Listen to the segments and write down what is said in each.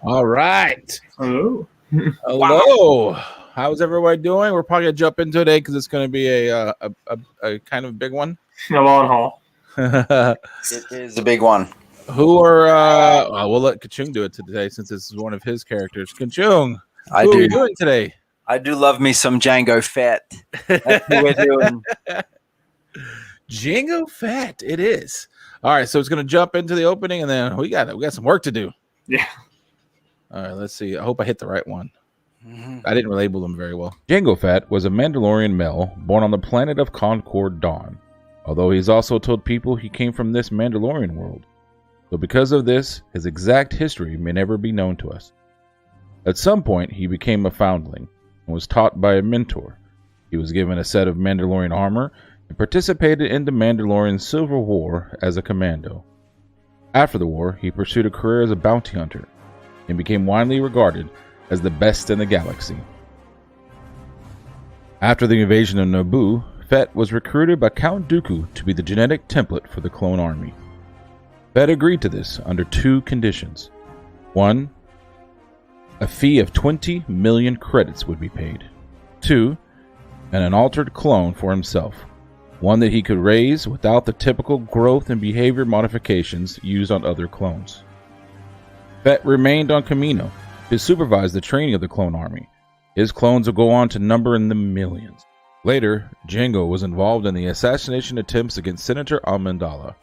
All right. Hello. Hello. How's everybody doing? We're probably gonna jump into today because it's gonna be a kind of big one. A long haul. It is a big one. Who are we'll let Kachung do it today since this is one of his characters. Kachung, who are we doing today? I do love me some Jango Fett. That's who we're doing. Jango Fett, it is. All right, so it's gonna jump into the opening and then we got some work to do. Yeah. All right, let's see. I hope I hit the right one. I didn't label them very well. Jango Fett was a Mandalorian male born on the planet of Concord Dawn, although he's also told people he came from this Mandalorian world. So because of this, his exact history may never be known to us. At some point, he became a foundling and was taught by a mentor. He was given a set of Mandalorian armor and participated in the Mandalorian Civil War as a commando. After the war, he pursued a career as a bounty hunter and became widely regarded as the best in the galaxy. After the invasion of Naboo, Fett was recruited by Count Dooku to be the genetic template for the clone army. Fett agreed to this under two conditions. One, a fee of 20 million credits would be paid. Two, an altered clone for himself, one that he could raise without the typical growth and behavior modifications used on other clones. Fett remained on Kamino to supervise the training of the clone army. His clones will go on to number in the millions. Later, Jango was involved in the assassination attempts against Senator Amidala.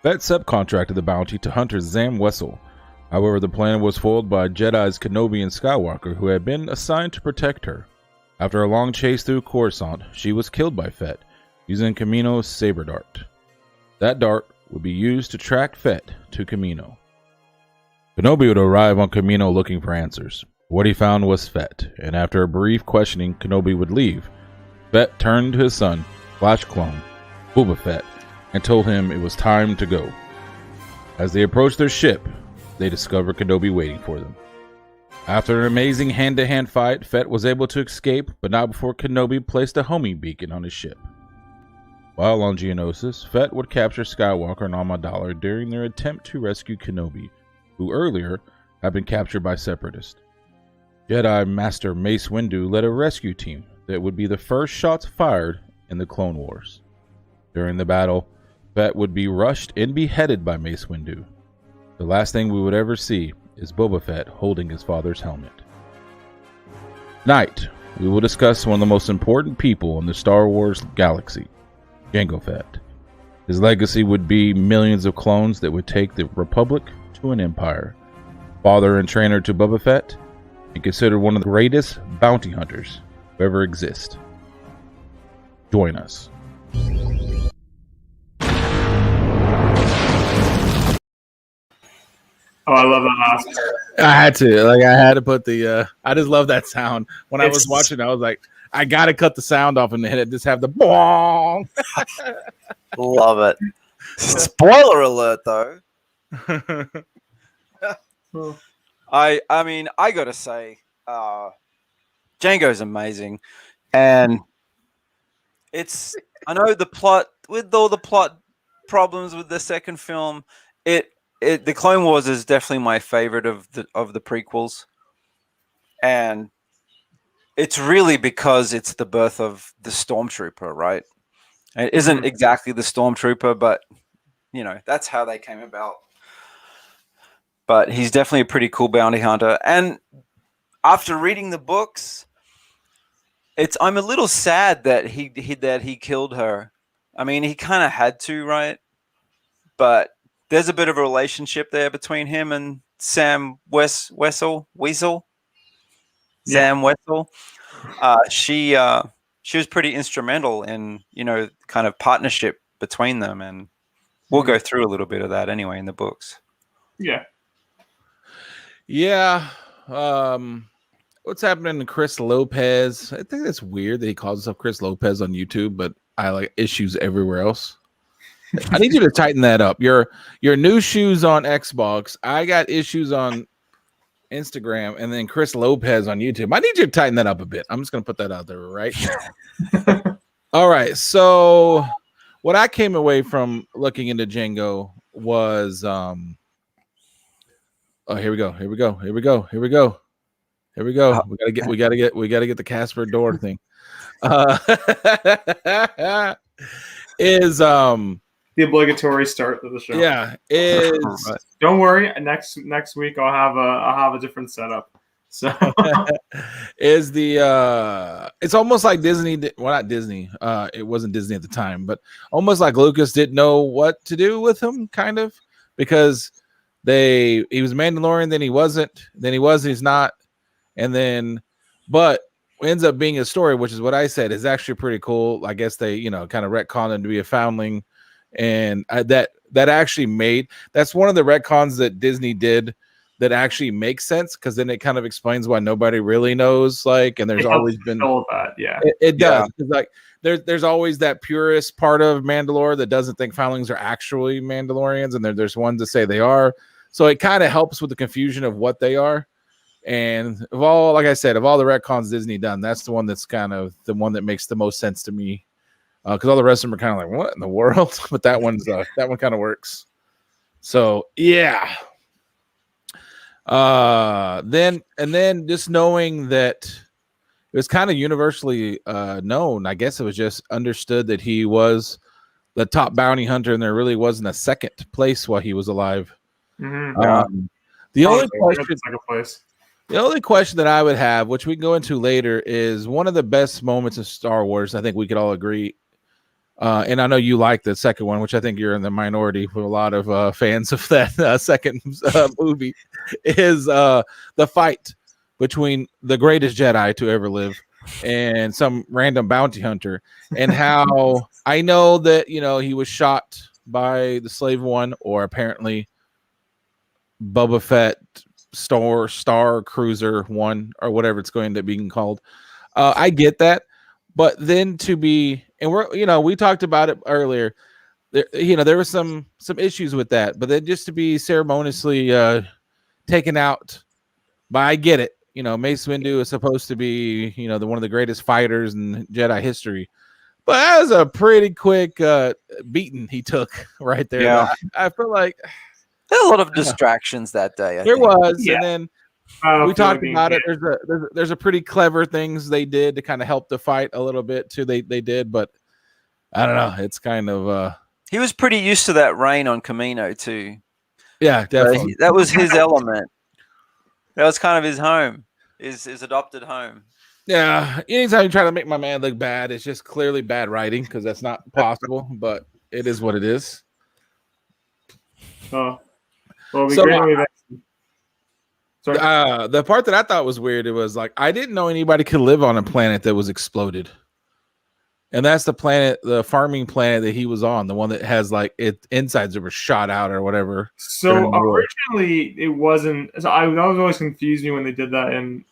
Fett subcontracted the bounty to hunter Zam Wesell. However, the plan was foiled by Jedi's Kenobi and Skywalker, who had been assigned to protect her. After a long chase through Coruscant, she was killed by Fett, using Kamino's saber dart. That dart would be used to track Fett to Kamino. Kenobi would arrive on Kamino looking for answers. What he found was Fett, and after a brief questioning, Kenobi would leave. Fett turned to his son, Flash clone, Boba Fett, and told him it was time to go. As they approached their ship, they discovered Kenobi waiting for them. After an amazing hand-to-hand fight, Fett was able to escape, but not before Kenobi placed a homing beacon on his ship. While on Geonosis, Fett would capture Skywalker and Amidala during their attempt to rescue Kenobi, who earlier had been captured by Separatists. Jedi Master Mace Windu led a rescue team that would be the first shots fired in the Clone Wars. During the battle, Fett would be rushed and beheaded by Mace Windu. The last thing we would ever see is Boba Fett holding his father's helmet. Tonight, we will discuss one of the most important people in the Star Wars galaxy, Jango Fett. His legacy would be millions of clones that would take the Republic to an empire. Father and trainer to Boba Fett, and considered one of the greatest bounty hunters who ever exist. Join us. Oh, I love that last part. I had to put the I just love that sound. When I was watching, I was like, I gotta cut the sound off and just have the bong. Love it. Spoiler alert, though. I mean, I gotta say, Django's amazing, and I know the plot, with all the plot problems with the second film, the Clone Wars is definitely my favorite of the prequels, and it's really because it's the birth of the Stormtrooper, right? It isn't exactly the Stormtrooper, but you know, that's how they came about. But he's definitely a pretty cool bounty hunter. And after reading the books, I'm a little sad that he killed her. I mean, he kind of had to, right? But there's a bit of a relationship there between him and Sam Wesell. Sam Wesell. She was pretty instrumental in, you know, kind of partnership between them, and we'll go through a little bit of that anyway in the books. Yeah. Yeah. What's happening to Chris Lopez? I think that's weird that he calls himself Chris Lopez on YouTube, but I like issues everywhere else. I need you to tighten that up. Your new shoes on Xbox. I got issues on Instagram, and then Chris Lopez on YouTube. I need you to tighten that up a bit. I'm just gonna put that out there right now. All right. So what I came away from looking into Jango was Oh, here we go. Here we go. Here we go. Here we go. Here we go. We gotta get the Casper door thing. Is The obligatory start of the show. Yeah, is Don't worry. Next week I'll have a different setup. So is the it's almost like Disney. Well, not Disney. It wasn't Disney at the time, but almost like Lucas didn't know what to do with him, kind of, because he was Mandalorian, then he wasn't, then he was, he's not, and then, but ends up being a story, which is what I said is actually pretty cool. I guess they, kind of retconned him to be a foundling, and that actually that's one of the retcons that Disney did that actually makes sense, because then it kind of explains why nobody really knows, like, and there's always been all that. Yeah, it does. Yeah. Like there's always that purist part of Mandalore that doesn't think foundlings are actually Mandalorians, and there's ones that say they are. So it kind of helps with the confusion of what they are. And like I said, of all the retcons Disney done, that's the one that's kind of the one that makes the most sense to me. Because all the rest of them are kind of like, what in the world? But that one kind of works. So yeah. Then just knowing that it was kind of universally known, I guess it was just understood that he was the top bounty hunter, and there really wasn't a second place while he was alive. Mm-hmm. The only question that I would have, which we can go into later, is one of the best moments of Star Wars. I think we could all agree. And I know you like the second one, which I think you're in the minority with a lot of fans of that second movie, is the fight between the greatest Jedi to ever live and some random bounty hunter, and how I know that, he was shot by the Slave One, or apparently Boba Fett Star Cruiser One, or whatever it's going to be called. I get that, but then to be, and we talked about it earlier. There was some issues with that, but then just to be ceremoniously taken out by, I get it. Mace Windu is supposed to be, one of the greatest fighters in Jedi history, but that was a pretty quick beating he took right there. Yeah, I feel like there were a lot of distractions that day. There was, yeah. And then we talked about it. There's a pretty clever things they did to kind of help the fight a little bit too. They did, but I don't know. It's kind of he was pretty used to that rain on Kamino too. Yeah, definitely. That was his element. That was kind of his home, his adopted home. Yeah. Anytime you try to make my man look bad, it's just clearly bad writing, because that's not possible. But it is what it is. Oh. Well, the part that I thought was weird, it was like, I didn't know anybody could live on a planet that was exploded. And that's the planet, the farming planet that he was on, the one that has like insides that were shot out or whatever. So originally it wasn't. So that was always confused me when they did that in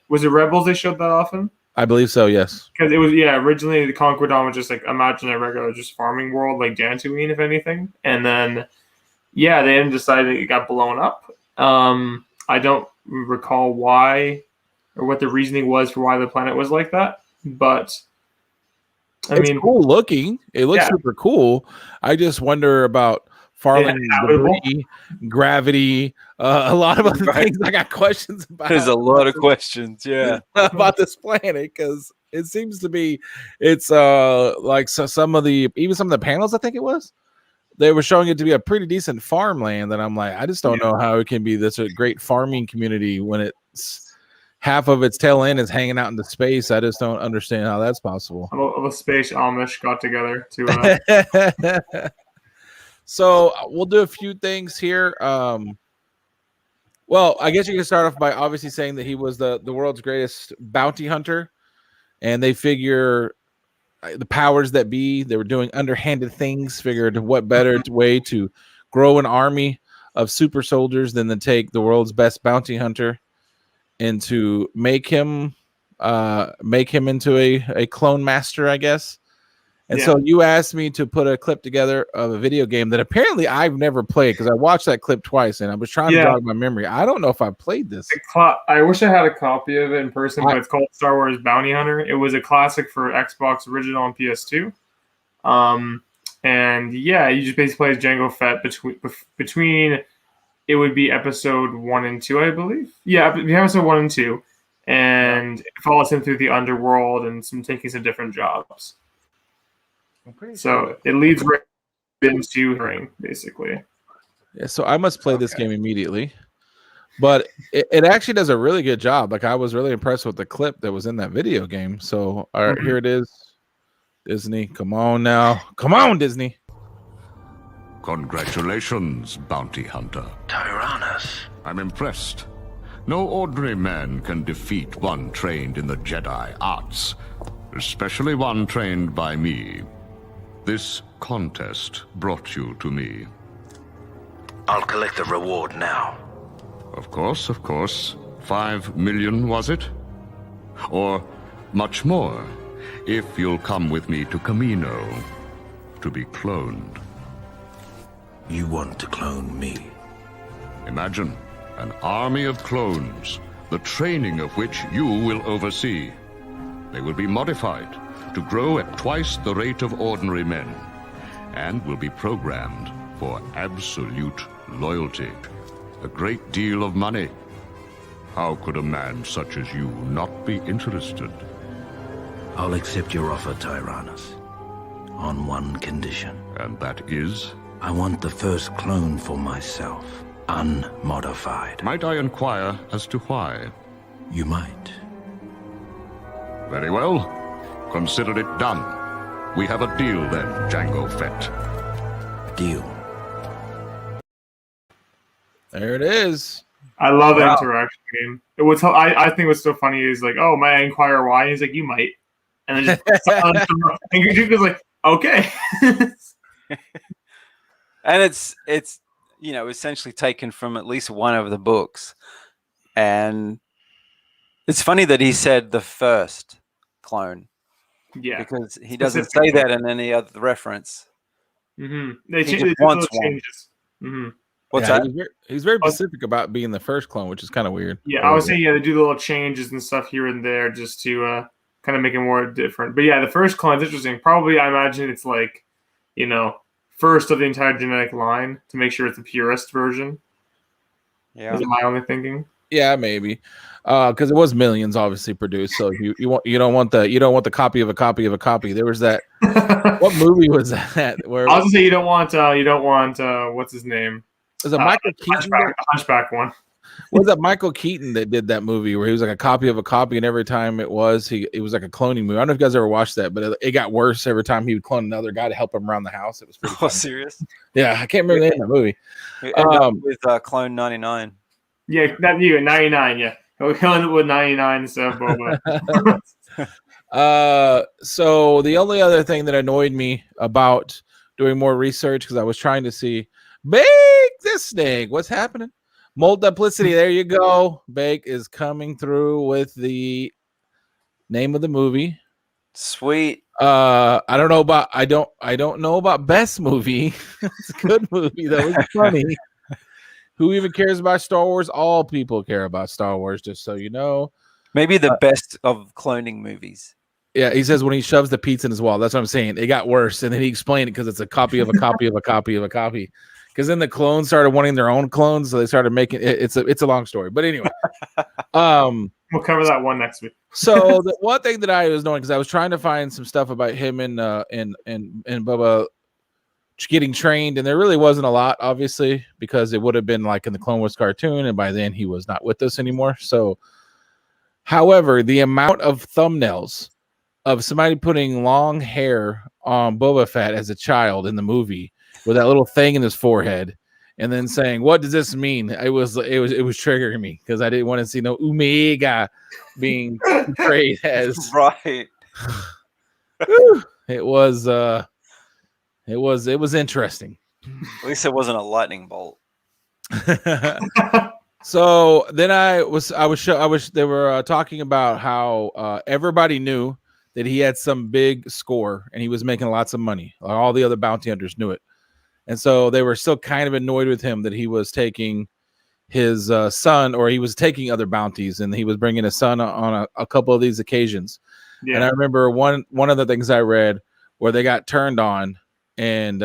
was it Rebels they showed that often? I believe so, yes. Because it was, originally the Conquerdon was just like, imagine a regular just farming world like Dantooine, if anything. And then they then decided it got blown up. I don't recall why or what the reasoning was for why the planet was like that, but it's cool looking. It looks super cool. I just wonder about farming, debris, gravity, a lot of other things I got questions about. There's a lot of questions, about this planet, because it seems to be, it's like some of the panels, I think it was, they were showing it to be a pretty decent farmland, and I'm like, I just don't know how it can be this a great farming community when it's half of its tail end is hanging out into space. I just don't understand how that's possible. A space Amish got together to. So we'll do a few things here. Well, I guess you can start off by obviously saying that he was the world's greatest bounty hunter, and they figure the powers that be, they were doing underhanded things, figured what better way to grow an army of super soldiers than to take the world's best bounty hunter and to make him into a clone master, I guess. And so you asked me to put a clip together of a video game that apparently I've never played, because I watched that clip twice and I was trying to jog my memory. I don't know if I played this. I wish I had a copy of it in person, but it's called Star Wars Bounty Hunter. It was a classic for Xbox original and PS2. And you just basically play as Jango Fett between it would be episode 1 and 2, I believe. Yeah, it'd be episode 1 and 2, and it follows him through the underworld and taking some different jobs. So it leads right into ring, basically. Yeah, so I must play this game immediately. But it actually does a really good job. Like, I was really impressed with the clip that was in that video game. So here it is. Disney, come on now. Come on, Disney. Congratulations, bounty hunter. Tyrannus. I'm impressed. No ordinary man can defeat one trained in the Jedi arts, especially one trained by me. This contest brought you to me. I'll collect the reward now. Of course, of course. 5 million, was it? Or much more, if you'll come with me to Kamino to be cloned. You want to clone me? Imagine an army of clones, the training of which you will oversee. They will be modified to grow at twice the rate of ordinary men, and will be programmed for absolute loyalty. A great deal of money. How could a man such as you not be interested? I'll accept your offer, Tyrannus, on one condition. And that is? I want the first clone for myself, unmodified. Might I inquire as to why? You might. Very well. Consider it done. We have a deal then, Jango Fett. Deal. There it is. I love the interaction game. I think what's so funny is like, oh, might I inquire why? And he's like, you might. And then just silence. And Dooku's like, okay. And it's essentially taken from at least one of the books. And it's funny that he said the first clone. Yeah. Because he doesn't say that in any other reference. Mm-hmm. He just wants one. Changes. Mm-hmm. What's that? He's very specific about being the first clone, which is kind of weird. Yeah, I was saying, they do the little changes and stuff here and there just to kind of make it more different. But yeah, the first clone's interesting. Probably, I imagine it's like, first of the entire genetic line to make sure it's the purest version. Yeah. Is my only thinking. Yeah, maybe. Because it was millions obviously produced. So you don't want the copy of a copy of a copy. There was that. What movie was that? Where I was gonna say you don't want what's his name? Was it Michael Keaton? Hunchback one. Was that Michael Keaton that did that movie where he was like a copy of a copy, and every time it was like a cloning movie. I don't know if you guys ever watched that, but it got worse every time he would clone another guy to help him around the house. It was pretty funny. Serious? Yeah, I can't remember the name of the movie. With Clone 99. Yeah, not you, 99, yeah. He'll end up with 99 instead of Boba. So the only other thing that annoyed me about doing more research, because I was trying to see this thing, what's happening? Multiplicity, there you go. Bake is coming through with the name of the movie. Sweet. I don't know about best movie. It's a good movie though. It's funny. Who even cares about Star Wars? All people care about Star Wars, just so you know. Maybe the best of cloning movies. Yeah, he says when he shoves the pizza in his wall. That's what I'm saying. It got worse, and then he explained it because it's a copy of a copy of a copy of a copy. Because then the clones started wanting their own clones, so they started making it. It's a long story, but anyway, we'll cover that one next week. So the one thing that I was knowing, because I was trying to find some stuff about him and Bubba getting trained, and there really wasn't a lot, obviously, because it would have been like in the Clone Wars cartoon, and by then he was not with us anymore. So, however, the amount of thumbnails of somebody putting long hair on Boba Fett as a child in the movie with that little thing in his forehead, and then saying, "What does this mean?" It was triggering me because I didn't want to see no Omega being portrayed as right. It was interesting. At least it wasn't a lightning bolt. So then they were talking about how everybody knew that he had some big score and he was making lots of money. All the other bounty hunters knew it. And so they were still kind of annoyed with him that he was taking his son, or he was taking other bounties, and he was bringing his son on a couple of these occasions. Yeah. And I remember one of the things I read where they got turned on, and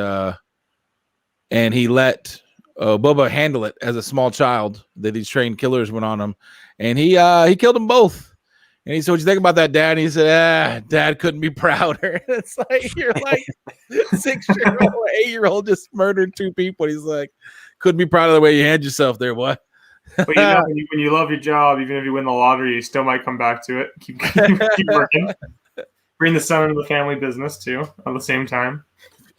he let Bubba handle it as a small child that these trained killers went on him, and he killed them both. And he said, "What you think about that, Dad?" And he said, "Dad couldn't be prouder." It's like you're like 6-year-old, 8-year-old just murdered 2 people. He's like, "Couldn't be proud of the way you hand yourself there, boy." But when you love your job, even if you win the lottery, you still might come back to it. Keep working. Bring the son into the family business too at the same time.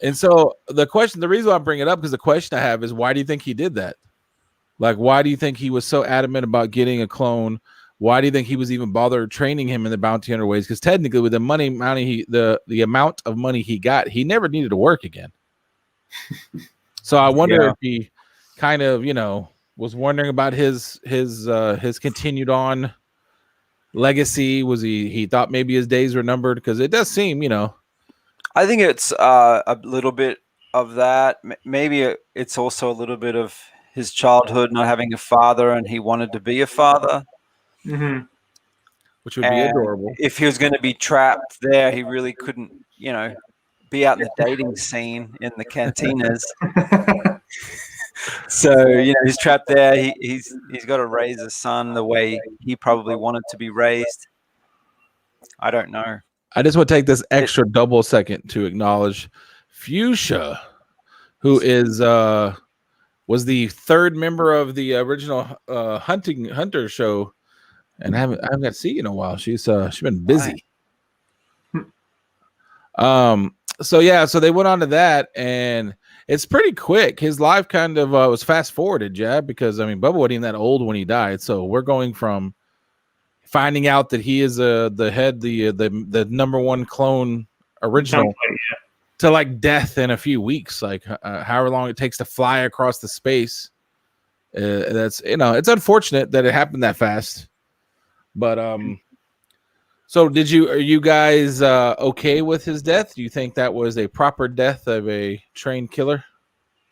And so the reason why I bring it up, because the question I have is, why do you think he did that? Like, why do you think he was so adamant about getting a clone? Why do you think he was even bothered training him in the bounty hunter ways? Because technically, with the amount of money he got, he never needed to work again. So I wonder if he kind of, was wondering about his continued on legacy. Was he thought maybe his days were numbered? Because it does seem, I think it's a little bit of that. Maybe it's also a little bit of his childhood not having a father, and he wanted to be a father. Mm-hmm. Which would be adorable. If he was going to be trapped there, he really couldn't, be out in the dating scene in the cantinas. So, he's trapped there. He's got to raise a son the way he probably wanted to be raised. I don't know. I just want to take this extra double second to acknowledge Fuchsia, who was the 3rd member of the original Hunter show, and I haven't got to see you in a while. She's been busy. So they went on to that, and it's pretty quick. His life kind of was fast forwarded, because Bubba wasn't even that old when he died. So we're going from finding out that he is the head, the number 1 clone original, to like death in a few weeks, like however long it takes to fly across the space. That's it's unfortunate that it happened that fast, but so are you guys okay with his death? Do you think that was a proper death of a trained killer?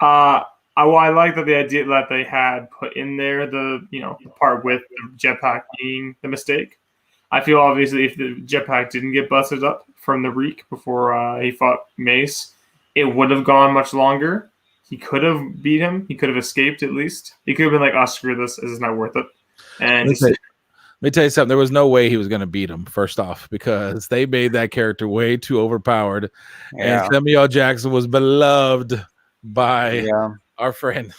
I like that the idea that they had put in there the part with the jetpack being the mistake. I feel obviously if the jetpack didn't get busted up from the Reek before he fought Mace, it would have gone much longer. He could have beat him. He could have escaped at least. He could have been like, "Oh, screw this. This is not worth it." And let me tell you something. There was no way he was going to beat him, first off, because they made that character way too overpowered. Yeah. And Samuel Jackson was beloved by our friend.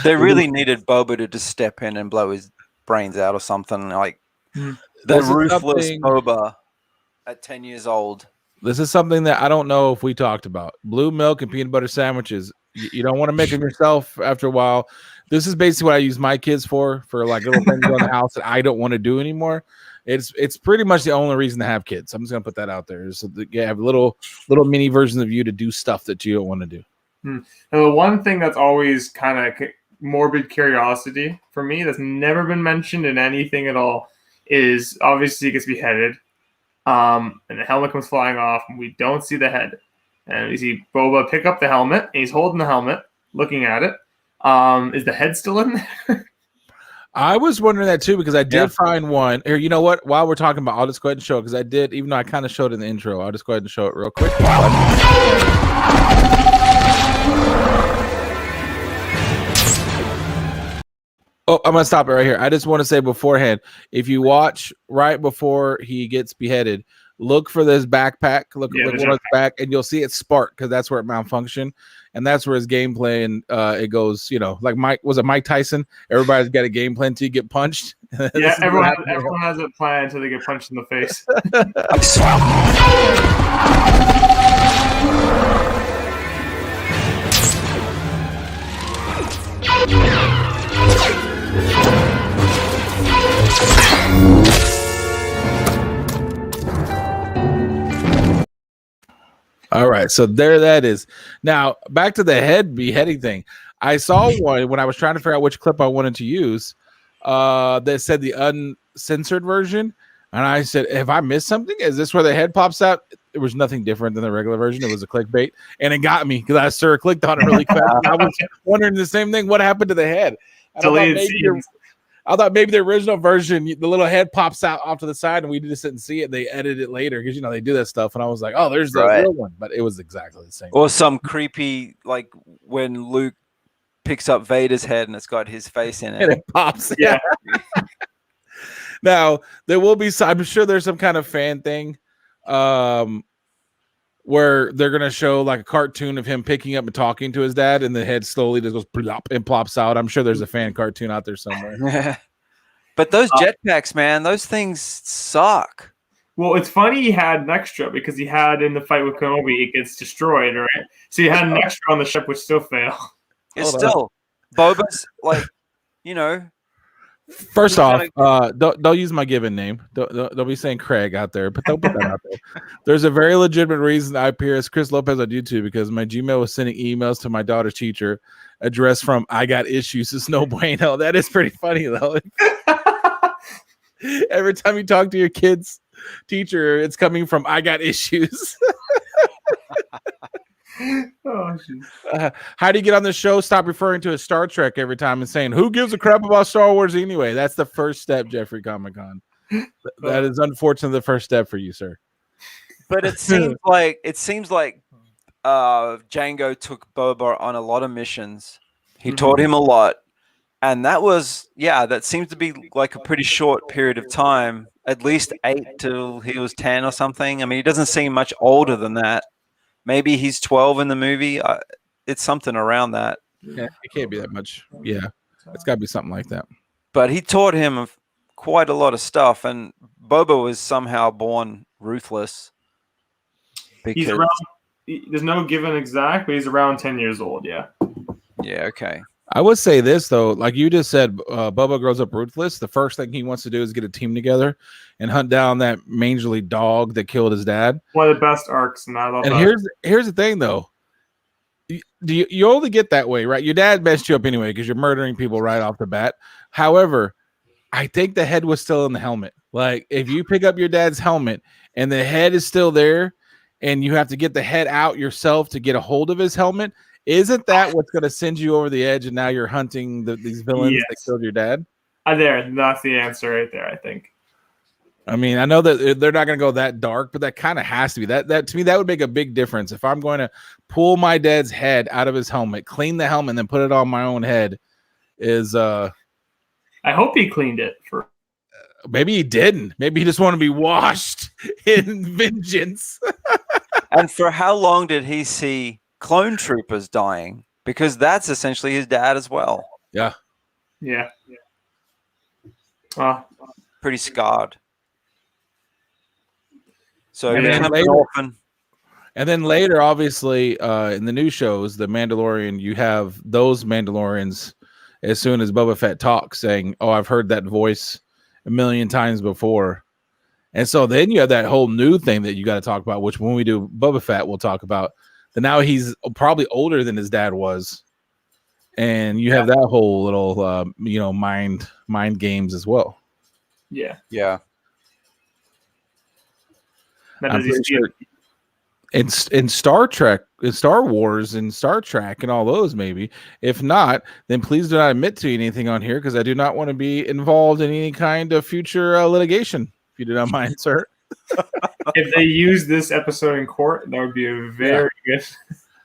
They really needed Boba to just step in and blow his brains out or something. Like the ruthless Boba at 10 years old. This is something that I don't know if we talked about. Blue milk and peanut butter sandwiches. You don't want to make them yourself after a while. This is basically what I use my kids for like little things around the house that I don't want to do anymore. It's pretty much the only reason to have kids. I'm just gonna put that out there. So that you have little mini versions of you to do stuff that you don't want to do. And the one thing that's always kind of morbid curiosity for me that's never been mentioned in anything at all is obviously he gets beheaded. And the helmet comes flying off, and we don't see the head. And we see Boba pick up the helmet, and he's holding the helmet, looking at it. Is the head still in there? I was wondering that too, because I did find one. Here, you know what? While we're talking about, I'll just go ahead and show it, because I did, even though I kind of showed it in the intro, I'll just go ahead and show it real quick. Oh, I'm gonna stop it right here. I just want to say beforehand, if you watch right before he gets beheaded, look for this backpack. Look on his back, and you'll see it spark, because that's where it malfunctioned, and that's where his gameplay and it goes. Like Mike Tyson? Everybody's got a game plan until you get punched. Yeah, everyone has a plan until they get punched in the face. All right, so there that is. Now back to the head beheading thing. I saw one when I was trying to figure out which clip I wanted to use. That said the uncensored version, and I said, "Have I missed something? Is this where the head pops out?" It was nothing different than the regular version. It was a clickbait, and it got me because I clicked on it really fast. I was wondering the same thing. What happened to the head? I thought maybe the original version, the little head pops out off to the side, and we just didn't see it. They edited it later because they do that stuff, and I was like, "Oh, there's the real one," but it was exactly the same. Or some creepy, like when Luke picks up Vader's head and it's got his face in it. And it pops. Yeah. Now there will be some, I'm sure there's some kind of fan thing where they're gonna show like a cartoon of him picking up and talking to his dad, and the head slowly just goes plop and plops out. I'm sure there's a fan cartoon out there somewhere. But those jetpacks, man, those things suck. Well, it's funny he had an extra because he had in the fight with Kenobi, it gets destroyed, right? So he had an extra on the ship, which still failed. It's still Boba's like, you know. First off, don't use my given name. Don't be saying Craig out there, but don't put that out there. There's a very legitimate reason I appear as Chris Lopez on YouTube because my Gmail was sending emails to my daughter's teacher addressed from I got issues. It's no bueno. That is pretty funny though. Every time you talk to your kid's teacher, it's coming from I got issues. Oh, how do you get on the show? Stop referring to a Star Trek every time and saying, who gives a crap about Star Wars anyway? That's the first step, Jeffrey Comic-Con. That is unfortunately the first step for you, sir. But it seems like Jango took Boba on a lot of missions. He taught him a lot. And that seems to be like a pretty short period of time, at least 8 till he was 10 or something. I mean, he doesn't seem much older than that. Maybe he's 12 in the movie. It's something around that. Yeah, it can't be that much. Yeah, it's got to be something like that. But he taught him quite a lot of stuff, and Boba was somehow born ruthless. He's around. There's no given exact, but he's around 10 years old. Yeah. Yeah. Okay. I would say this though, like you just said, Boba grows up ruthless. The first thing he wants to do is get a team together and hunt down that mangy dog that killed his dad. One of the best arcs, and I love that. And here's the thing though, you only get that way, right? Your dad messed you up anyway because you're murdering people right off the bat. However, I think the head was still in the helmet. Like if you pick up your dad's helmet and the head is still there, and you have to get the head out yourself to get a hold of his helmet. Isn't that what's going to send you over the edge, and now you're hunting these villains that killed your dad? That's the answer right there, I think. I mean, I know that they're not going to go that dark, but that kind of has to be. That to me, that would make a big difference. If I'm going to pull my dad's head out of his helmet, clean the helmet, and then put it on my own head, I hope he cleaned it for. Maybe he didn't. Maybe he just wanted to be washed in vengeance. And for how long did he see clone troopers dying? Because that's essentially his dad as well. Yeah. Yeah. Pretty scarred. So and then then later, and then later, obviously, in the new shows, The Mandalorian, you have those Mandalorians as soon as Boba Fett talks saying, oh, I've heard that voice a million times before. And so then you have that whole new thing that you got to talk about, which when we do Boba Fett, we'll talk about. That now he's probably older than his dad was. And you have that whole little, mind games as well. Yeah. Yeah. I'm pretty sure in Star Trek, in Star Wars, and Star Trek, and all those maybe. If not, then please do not admit to anything on here because I do not want to be involved in any kind of future litigation. If you do not mind, sir. If they use this episode in court, that would be a very good.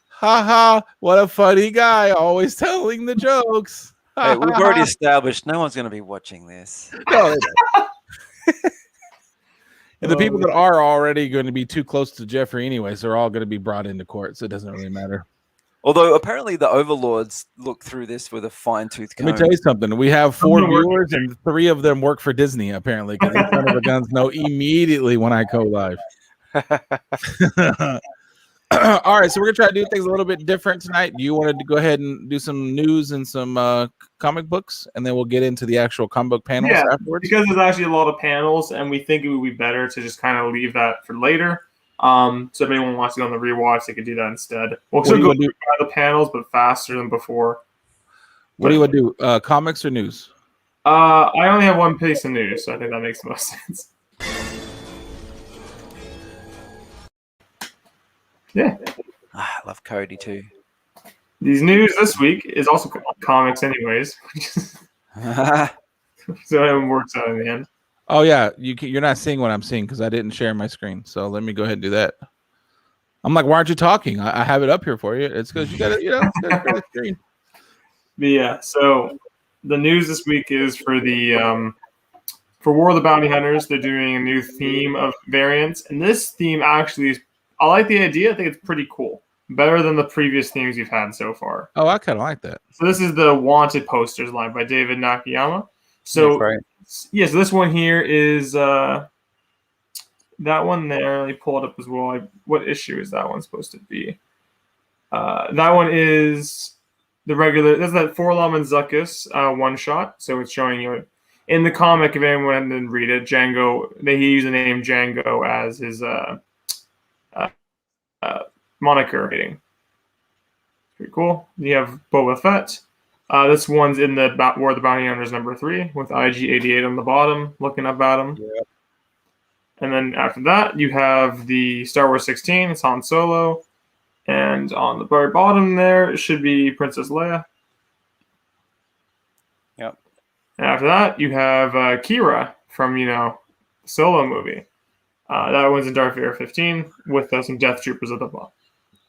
Ha! What a funny guy, always telling the jokes. Hey, we've already established no one's going to be watching this. No, and the people that are already going to be too close to Jeffrey anyway, so they're all going to be brought into court, so it doesn't really matter. Although apparently the overlords look through this with a fine-tooth comb. Let me tell you something. We have 4 viewers, and 3 of them work for Disney, apparently, because these son of a guns know immediately when I go live. All right, so we're going to try to do things a little bit different tonight. Do you want to go ahead and do some news and some comic books, and then we'll get into the actual comic book panels afterwards? Because there's actually a lot of panels, and we think it would be better to just kind of leave that for later. So if anyone wants to go on the rewatch, they could do that instead. We'll still go through the panels, but faster than before. What do you want to do? Comics or news? I only have one piece of news, so I think that makes the most sense. Yeah. I love Cody too. These news this week is also comics anyways. So it works out in the end. Oh, yeah. You're not seeing what I'm seeing because I didn't share my screen. So let me go ahead and do that. I'm like, why aren't you talking? I have it up here for you. It's because you got to, share the screen. But yeah, so the news this week is for the for War of the Bounty Hunters. They're doing a new theme of variants, and this theme actually is. I like the idea. I think it's pretty cool. Better than the previous themes you've had so far. Oh, I kind of like that. So this is the Wanted posters line by David Nakayama. So so this one here is that one there. Let me pull it up as well. What issue is that one supposed to be? That one is the regular. That's that Forlom and Zuckuss one shot. So it's showing you in the comic. If anyone didn't read it, Jango. He used the name Jango as his moniker rating. Pretty cool. You have Boba Fett. This one's in the War of the Bounty Hunters #3 with IG-88 on the bottom, looking up at him. Yep. And then after that, you have the Star Wars 16. It's Han Solo. And on the very bottom there, it should be Princess Leia. Yep. And after that, you have Kira from, the Solo movie. That one's in Darth Vader 15 with some Death Troopers at the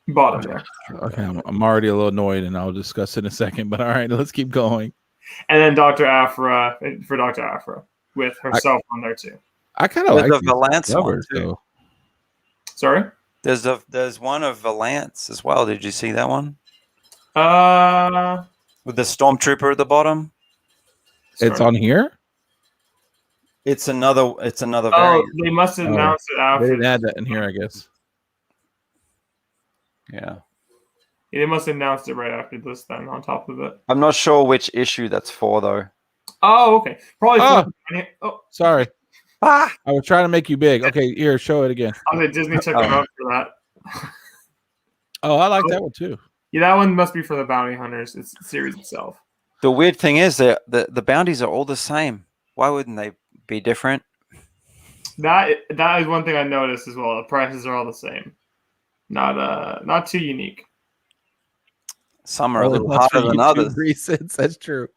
bottom there. Okay, I'm already a little annoyed, and I'll discuss it in a second. But all right, let's keep going. And then Dr. Afra for Dr. Afra with herself on there too. I kind of like the Valance one too. though. Sorry? There's one of Valance as well. Did you see that one? With the Stormtrooper at the bottom. It's on here. It's another. Oh, variant. they must have announced it after. They didn't add that in here, I guess. Yeah. They must have announced it right after this. Then on top of it. I'm not sure which issue that's for though. Oh, okay. Probably. Sorry. I was trying to make you big. Okay, here, show it again. Disney took them out for that. Oh, I like that one too. Yeah, that one must be for the Bounty Hunters. It's the series itself. The weird thing is that the bounties are all the same. Why wouldn't they be different? That is one thing I noticed as well. The prices are all the same. Not too unique. Some are a little hotter than others. Resets, that's true.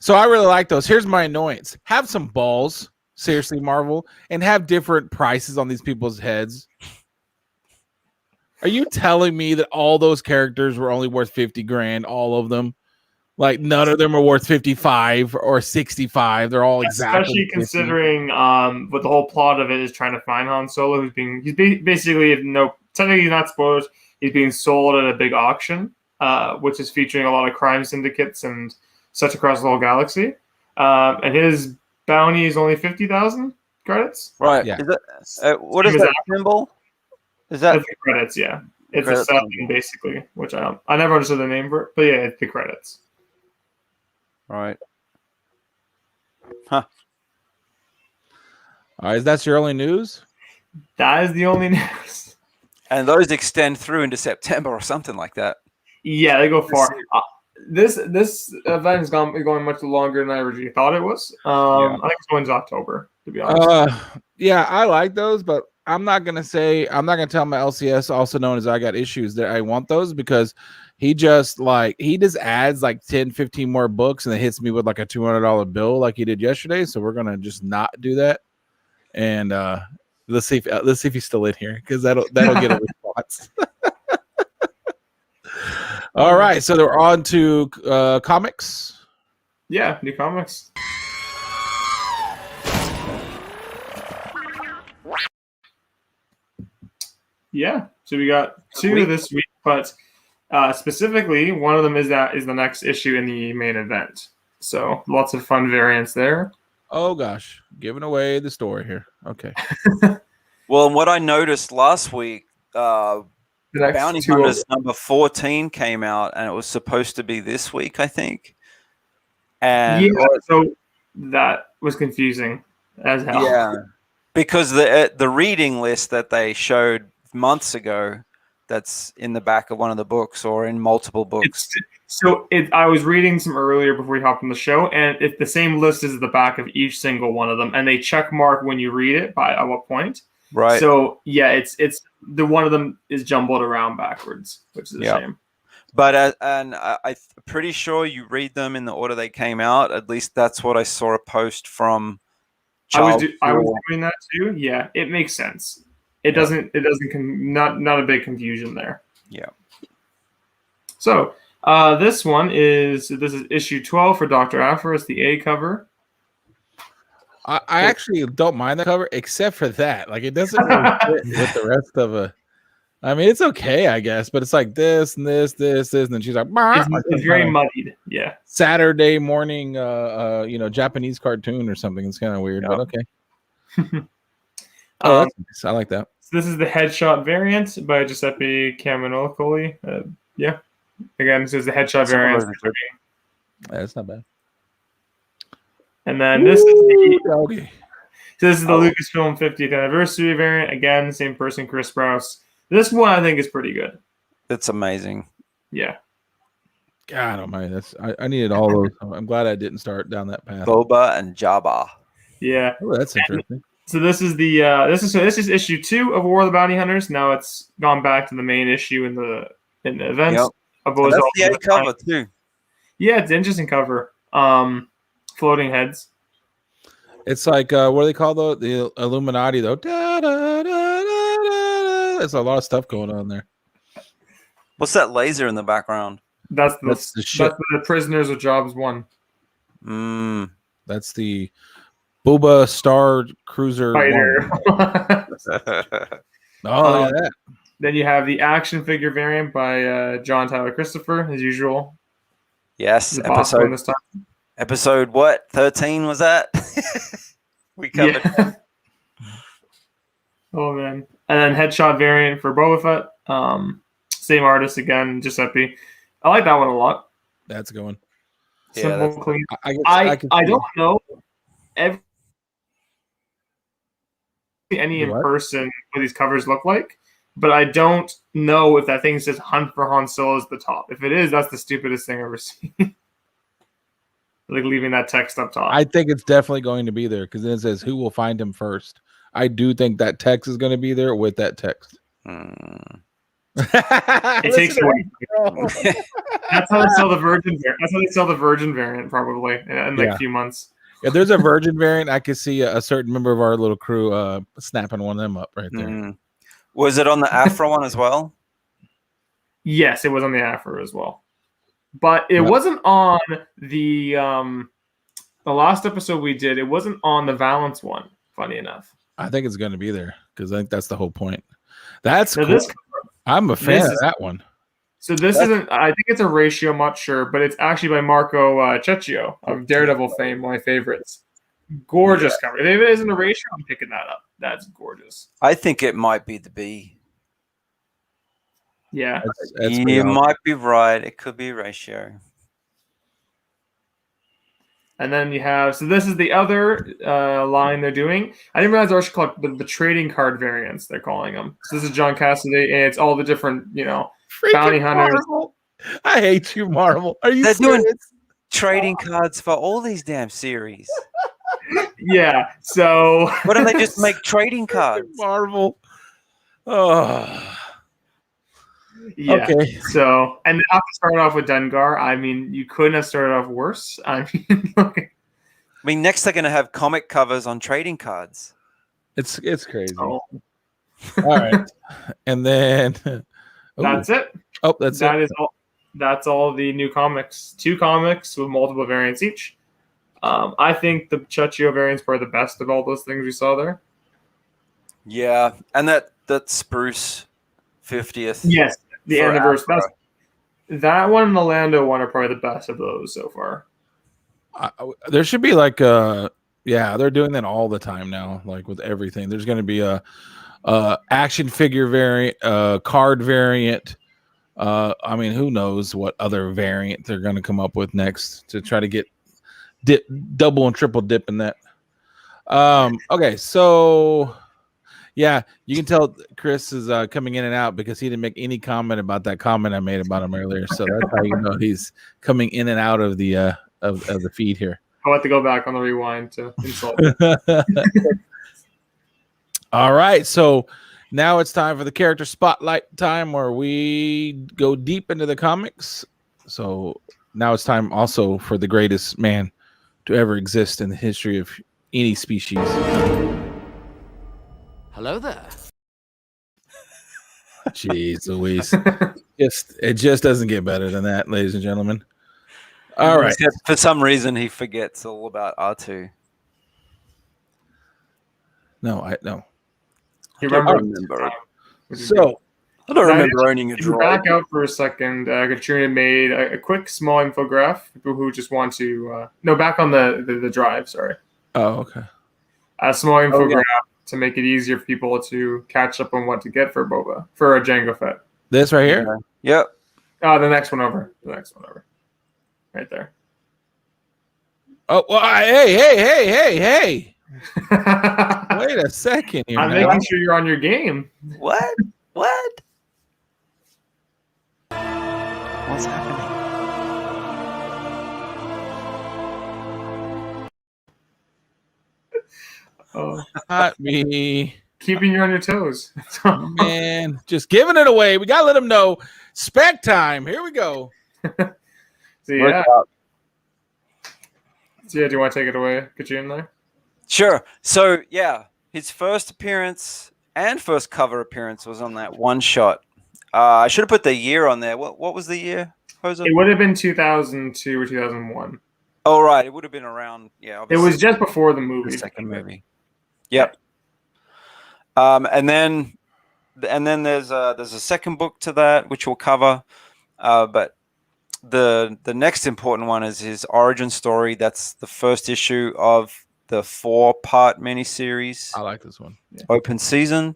So I really like those. Here's my annoyance. Have some balls, seriously, Marvel, and have different prices on these people's heads. Are you telling me that all those characters were only worth 50 grand, all of them? Like none of them are worth 55 or 65. They're all exactly Especially 50. considering what the whole plot of it is trying to find Han Solo, he's basically, technically not spoilers, he's being sold at a big auction, which is featuring a lot of crime syndicates and such across the whole galaxy. And his bounty is only 50,000 credits. Right. Yeah. Is that, what is that symbol? Is that the credits? Yeah. It's credits. a 7 basically, which I never understood the name for it, but yeah, it's the credits. Right. Huh. All right, that's your only news? That is the only news. And those extend through into September or something like that. Yeah, they go far. This event is going much longer than I originally thought it was. I think it's going to October, to be honest. Yeah, I like those, but I'm not gonna tell my LCS, also known as I got issues, that I want those, because he just adds like 10, 15 more books and then hits me with like a $200 bill like he did yesterday. So we're gonna just not do that. And let's see if he's still in here, because that'll get a response. All right, so they're on to comics. Yeah, new comics. Yeah, so we got 2 this week, but specifically one of them is the next issue in the main event. So lots of fun variants there. Oh gosh, giving away the story here. Okay. Well, and what I noticed last week, Bounty Hunters number 14 came out, and it was supposed to be this week, I think. And yeah, so that was confusing as hell. Yeah, because the reading list that they showed months ago, that's in the back of one of the books or in multiple books. I was reading some earlier before we hopped on the show, and it's the same list as the back of each single one of them, and they check mark when you read it at what point. Right. So yeah, it's the one of them is jumbled around backwards, which is a shame. But I'm pretty sure you read them in the order they came out. At least that's what I saw a post from. I was doing that too. Yeah, it makes sense. It doesn't not a big confusion there. Yeah. So This is issue 12 for Dr. Aphra. It's the A cover. I actually don't mind the cover, except for that. Like, it doesn't really fit with the rest of a. I mean, it's okay, I guess, but it's like this and this, and then she's like, it's very muddied. Yeah. Saturday morning, Japanese cartoon or something. It's kind of weird, but okay. That's nice. I like that. So this is the headshot variant by Giuseppe Caminoccoli. Yeah. Again, this is the headshot variant. That's not bad. And then this is the Lucasfilm 50th anniversary variant. Again, same person, Chris Sprouse. This one I think is pretty good. It's amazing. Yeah. God almighty, I needed all those. I'm glad I didn't start down that path. Boba and Jabba. Yeah. Oh, that's interesting. So this is the this is issue 2 of War of the Bounty Hunters. Now it's gone back to the main issue in the events. Yep. That's the A cover too. Yeah, it's an interesting cover. Floating heads. It's like what do they call the Illuminati though? Da, da, da, da, da. There's a lot of stuff going on there. What's that laser in the background? That's the Prisoners of Jobs 1. That's the Boba Star Cruiser Fighter. Oh, yeah, that. Then you have the action figure variant by John Tyler Christopher, as usual. Yes, episode what? 13 was that? We covered. Yeah. Oh man! And then headshot variant for Boba Fett. Same artist again, Giuseppe. I like that one a lot. That's a good one. Simple, clean. I don't know any in person what these covers look like, but I don't know if that thing says "Hunt for Han Solo" is the top. If it is, that's the stupidest thing I've ever seen. Like leaving that text up top. I think it's definitely going to be there because then it says who will find him first. I do think that text is going to be there with that text. It takes away. That's how they sell the Virgin variant. That's how they sell the Virgin variant probably in like a few months. If there's a Virgin variant, I could see a certain member of our little crew snapping one of them up right there. Was it on the Afro one as well? Yes, it was on the Afro as well. But it wasn't on the last episode we did. It wasn't on the Valance one, funny enough. I think it's going to be there because I think that's the whole point. That's cool. I'm a fan of that one. So this isn't, I think it's a ratio, I'm not sure, but it's actually by Marco Cecchio of Daredevil fame, one of my favorites. Gorgeous cover. If it isn't a ratio, I'm picking that up. That's gorgeous. I think it might be the B. Yeah. You might be right. It could be ratio. And then you have, so this is the other line they're doing. I didn't realize they're actually called the trading card variants, they're calling them. So this is John Cassidy, and it's all the different, Freaking bounty hunters. Marvel. I hate you, Marvel. Are you They're serious? doing trading cards for all these damn series. Yeah, so. Why don't they just make trading cards? Marvel. Oh. Yeah. Okay. So, and they have to start off with Dengar. I mean, you couldn't have started off worse. I mean, next they're going to have comic covers on trading cards. It's crazy. Oh. All right, and then that's it. Oh, that's all. That's all the new comics. 2 comics with multiple variants each. I think the Cecchio variant's probably the best of all those things we saw there. Yeah, and that Spruce 50th. Yes. The anniversary. That one and the Lando one are probably the best of those so far. There should be like they're doing that all the time now, like with everything. There's going to be a action figure variant, card variant. I mean, who knows what other variant they're going to come up with next to try to get double and triple dip in that. Okay, so. Yeah, you can tell Chris is coming in and out because he didn't make any comment about that comment I made about him earlier. So that's how you know he's coming in and out of the of the feed here. I'll have to go back on the rewind to insult. All right, so now it's time for the character spotlight time where we go deep into the comics. So now it's time also for the greatest man to ever exist in the history of any species. Hello there. Jeez Louise. It just doesn't get better than that, ladies and gentlemen. All right. Except for some reason, he forgets all about R2. No, I no. You I remember? remember. So I don't Now, remember owning a if you droid. back out for a second, Katrina made a quick small infographic for people who just want to back on the drive. Sorry, okay. a small infographic yeah. to make it easier for people to catch up on what to get for a Jango Fett. This right here? Yep. The next one over. Right there. Oh, well, hey. Wait a second here. I'm making sure you're on your game. What? What's happening? Oh, Not me. keeping you on your toes. Man, just giving it away. We got to let them know. Spec time. Here we go. So yeah. Do you want to take it away, Katrina? There? Sure. So, yeah, his first appearance and first cover appearance was on that one shot. I should have put the year on there. What was the year, Jose? It would have been 2002 or 2001. Oh, right. It would have been around, It obviously was just before the movie. the second movie. Yep. And then there's a second book to that, which we'll cover. But the next important one is his origin story. That's the first issue of the 4-part miniseries. I like this one. Yeah. Open season.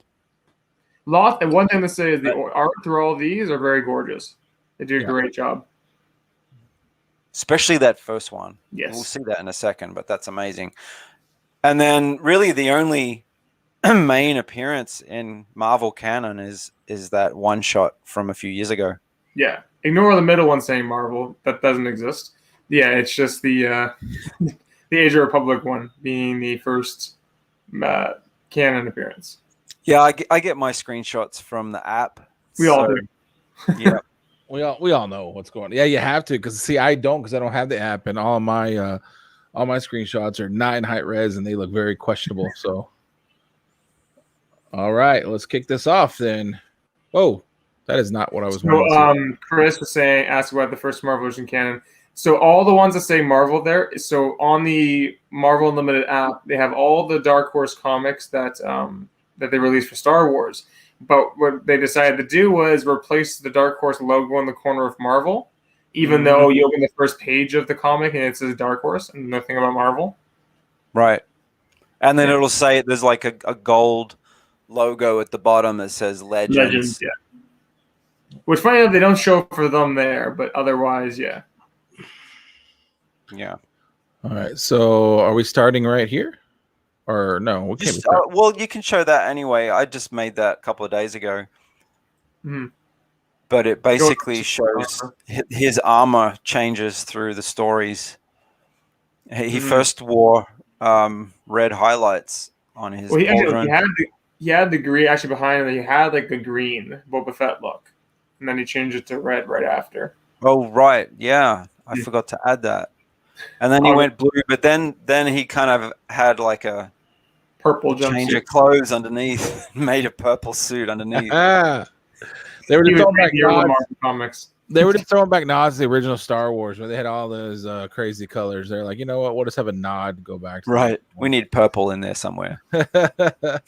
And one thing to say is the art through all these are very gorgeous. They do a great job. Especially that first one. Yes. We'll see that in a second, but that's amazing. And then really the only main appearance in Marvel canon is that one shot from a few years ago. Yeah. Ignore the middle one saying Marvel. That doesn't exist. Yeah, it's just the the Age of Republic one being the first canon appearance. Yeah, I get my screenshots from the app. We all do. Yeah. We all know what's going on. Yeah, you have to, because see, I don't, because I don't have the app, and all my screenshots are not in high res and they look very questionable. So all right, let's kick this off then. Oh, that is not what I was So Chris was asking about the first Marvel Vision canon. So all the ones that say Marvel there, so on the Marvel Unlimited app, they have all the Dark Horse comics that they released for Star Wars. But what they decided to do was replace the Dark Horse logo in the corner of Marvel, even though you open the first page of the comic and it says Dark Horse and nothing about Marvel. Right. And then it'll say there's like a gold logo at the bottom that says Legends. Yeah. Which funny enough, they don't show for them there, but otherwise, yeah. Yeah. All right. So are we starting right here? Or no? We can't. Well, you can show that anyway. I just made that a couple of days ago. Mm-hmm. But it basically shows his armor changes through the stories. He first wore red highlights on his pauldron. He had the green, actually behind him, he had like the green Boba Fett look. And then he changed it to red right after. Oh, right. Yeah. I forgot to add that. And then he went blue, but then he kind of had like a purple change jumpsuit. of clothes underneath, made a purple suit underneath. They were just throwing back nods. Comics. They were just throwing back nods to the original Star Wars, where they had all those crazy colors. They're like, you know what? We'll just have a nod, go back. Right. We need purple in there somewhere. But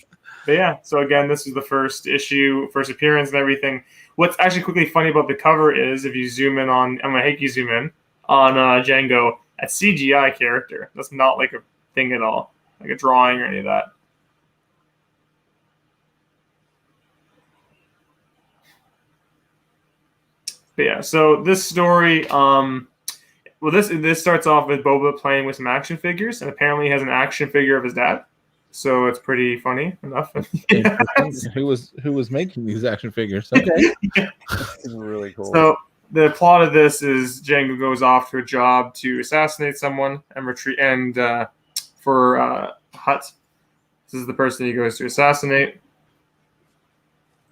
yeah, so again, this is the first issue, first appearance and everything. What's actually quickly funny about the cover is if you zoom in on, I'm going to make you zoom in on Jango, a CGI character. That's not like a thing at all, like a drawing or any of that. But yeah, so this story, this starts off with Boba playing with some action figures, and apparently he has an action figure of his dad. So it's pretty funny enough. Who was making these action figures? Okay, This is really cool. So the plot of this is Jango goes off to a job to assassinate someone and retreat, and for Hutt. This is the person he goes to assassinate.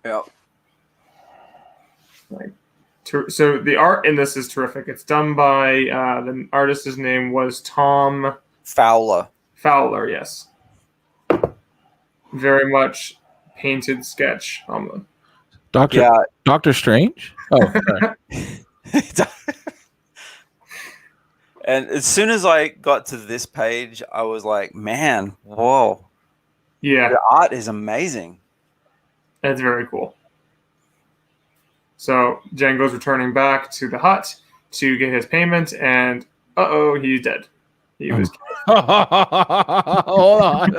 Yeah. So the art in this is terrific. It's done by the artist's name was Tom Fowler. Fowler, yes. Very much painted sketch. Doctor Strange. Oh, sorry. And as soon as I got to this page, I was like, man, whoa. Yeah, The art is amazing. that's very cool. So Jango's returning back to the hut to get his payment, and he's dead. He was. Hold on.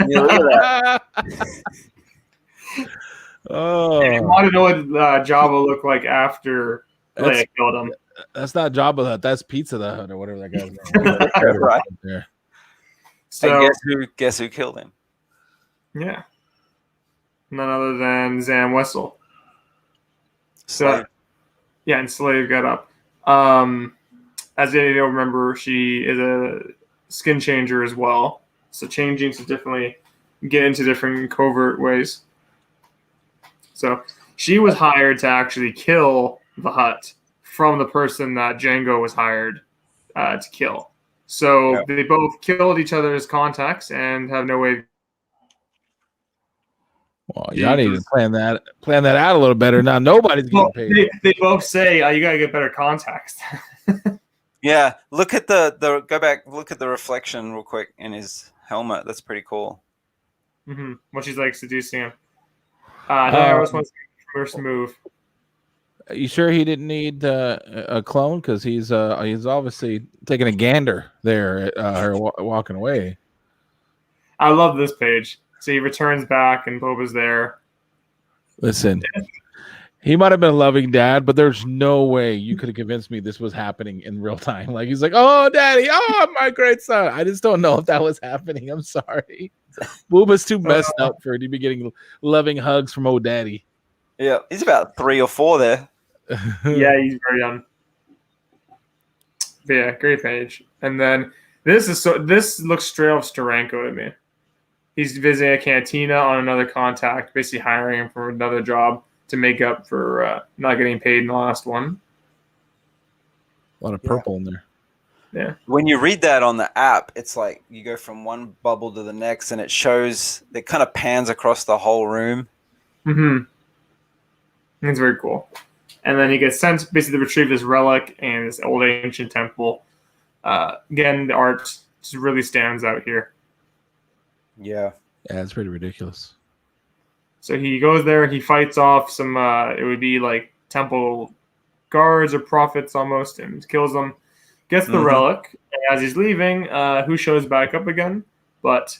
Yeah, look at that. Oh, I want to know what Jabba looked like after That's- Leia killed him. that's not Jabba the Hutt. That's Pizza the Hut or whatever that guy's name. Right. There. So And guess who killed him? yeah, none other than Zam Wessel. So Slave. yeah, and Slave got up. As any of you remember, she is a skin changer as well. So changing to definitely get into different covert ways. So she was hired to actually kill the Hutt from the person that Jango was hired to kill. So they both killed each other's contacts and have no way. Well, y'all need to plan that out a little better. Now nobody's getting Well, paid. they both say you gotta get better contacts. Yeah, look at the go back, look at the reflection real quick in his helmet. That's pretty cool. Mm-hmm. When she's like seducing him. Daenerys wants to make the first move. You sure he didn't need a clone? Because he's obviously taking a gander there at her walking away. I love this page. So he returns back and Boba's there. Listen, he might have been a loving dad, but there's no way you could have convinced me this was happening in real time. Like he's like, "Oh, daddy, oh, my great son." I just don't know if that was happening. I'm sorry. Booba's too messed up for it to be getting loving hugs from old daddy. Yeah, he's about 3 or 4 there. Yeah, he's very young. But yeah, great page. And then this looks straight off Steranko to me. He's visiting a cantina on another contact, basically hiring him for another job to make up for not getting paid in the last one. A lot of purple in there. Yeah. When you read that on the app, it's like you go from one bubble to the next, and it kind of pans across the whole room. Mm-hmm. It's very cool. And then he gets sent basically to retrieve this relic and this old ancient temple. Again, the art just really stands out here. Yeah. Yeah, it's pretty ridiculous. So he goes there and he fights off some, it would be like temple guards or prophets almost, and kills them. Gets the relic. And as he's leaving, who shows back up again? But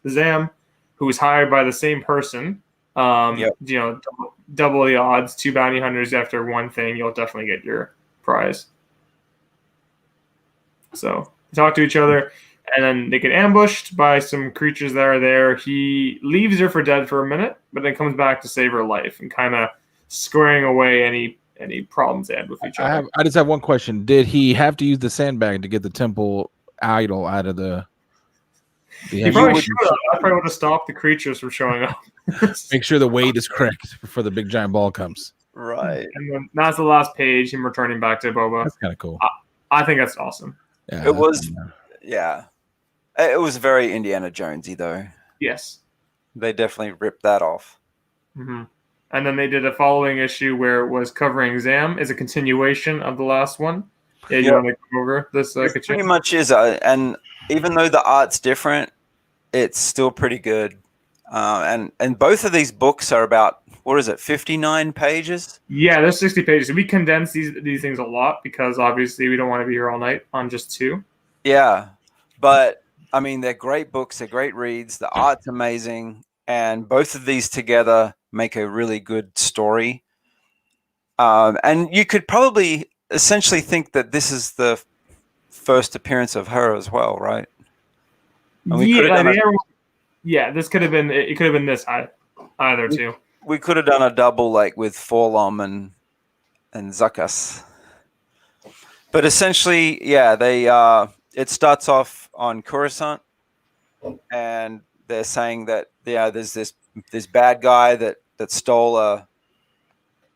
Zam, who was hired by the same person. You know, double the odds. 2 bounty hunters after one thing, you'll definitely get your prize. So they talk to each other, and then they get ambushed by some creatures that are there. He leaves her for dead for a minute, but then comes back to save her life and kind of squaring away any problems they had with each other. I just have one question. Did he have to use the sandbag to get the temple idol out of the He probably should have. I probably would have stopped the creatures from showing up. Make sure the weight is correct before the big giant ball comes. Right. And then that's the last page, him returning back to Boba. That's kind of cool. I think that's awesome. Yeah, It was, yeah. It was very Indiana Jonesy, though. Yes. They definitely ripped that off. Mm-hmm. And then they did a following issue where it was covering Zam as a continuation of the last one. Yeah, you want to come over this? It pretty much is. And even though the art's different, it's still pretty good. And both of these books are about, 59 pages? Yeah, there's 60 pages. We condense these things a lot because obviously we don't want to be here all night on just 2. Yeah. But, I mean, they're great books. They're great reads. The art's amazing. And both of these together make a really good story. And you could probably essentially think that this is the first appearance of her as well, right? This could have been. It could have been this either too. We could have done a double like with Forlom and Zuckuss. But essentially, yeah, they it starts off on Coruscant, and they're saying that there's this bad guy that stole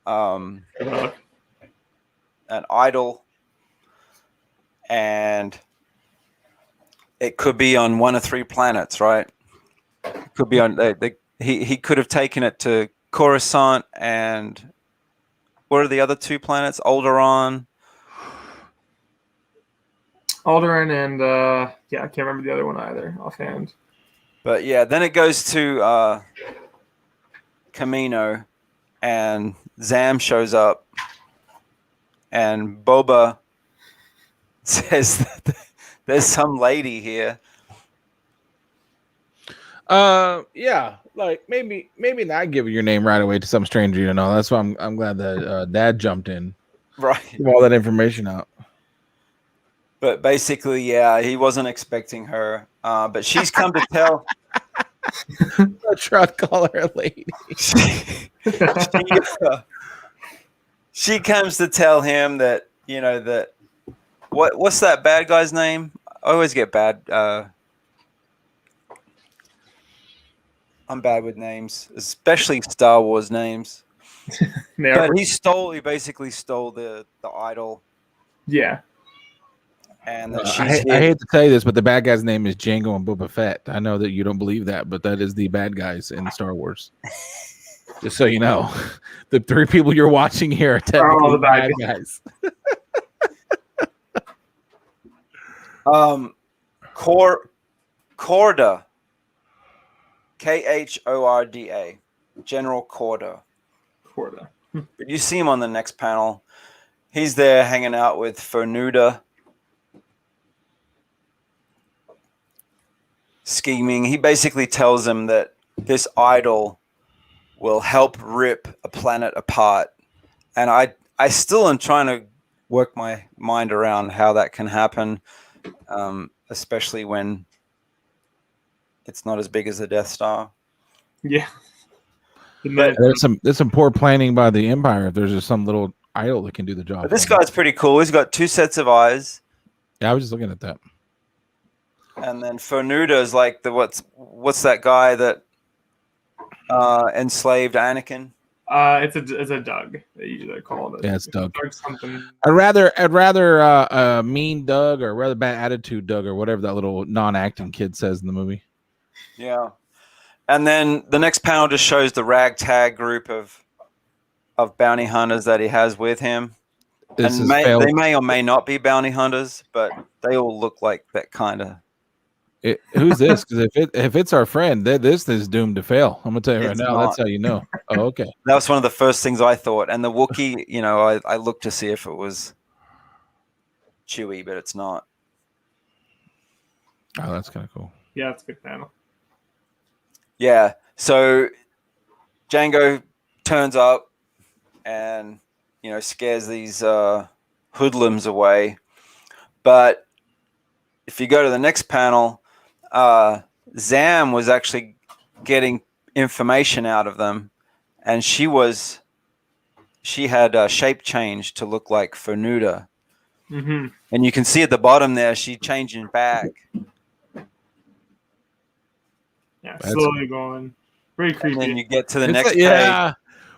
an idol, and it could be on one of 3 planets, right? It could be on he could have taken it to Coruscant and what are the other two planets? Alderaan. Alderaan and I can't remember the other one either offhand. But yeah, then it goes to Kamino, and Zam shows up, and Boba says that there's some lady here. Yeah, like maybe not give your name right away to some stranger you know. That's why I'm glad that Dad jumped in, Right. give all that information out. But basically, yeah, he wasn't expecting her. But she's come to tell. I try to call her a lady. She comes to tell him that, you know, that what's that bad guy's name? I always get bad. I'm bad with names, especially Star Wars names. But he basically stole the idol. Yeah. And I hate to tell you this, but the bad guy's name is Jango and Boba Fett. I know that you don't believe that, but that is the bad guys in Star Wars. Just so you know, the three people you're watching here are technically the bad guys. Korda, Khorda, General Korda. Korda. But you see him on the next panel. He's there hanging out with Fernuda. Scheming. He basically tells him that this idol will help rip a planet apart. And I still am trying to work my mind around how that can happen, especially when it's not as big as the Death Star. Yeah. There's some poor planning by the Empire if there's just some little idol that can do the job. But this guy's pretty cool. He's got two sets of eyes. Yeah, I was just looking at that. And then Fernuda is like the what's that guy that enslaved Anakin? It's a Doug. They call it. Yeah, it's Doug. Doug something. I'd rather mean Doug or rather bad attitude Doug or whatever that little non-acting kid says in the movie. Yeah. And then the next panel just shows the ragtag group of bounty hunters that he has with him. They may or may not be bounty hunters, but they all look like that kind of. Who's this? Because if it's our friend, this is doomed to fail. I'm gonna tell you right now. That's how you know. Oh, okay. That was one of the first things I thought. And the Wookiee, you know, I looked to see if it was Chewie, but it's not. Oh, that's kind of cool. Yeah, that's a good panel. Yeah. So Jango turns up and, you know, scares these hoodlums away. But if you go to the next panel, Zam was actually getting information out of them, and she had shape changed to look like Fernuda. Mm-hmm. And you can see at the bottom there, she changing back. Yeah, slowly going. Very creepy. And then you get to the next page. Yeah.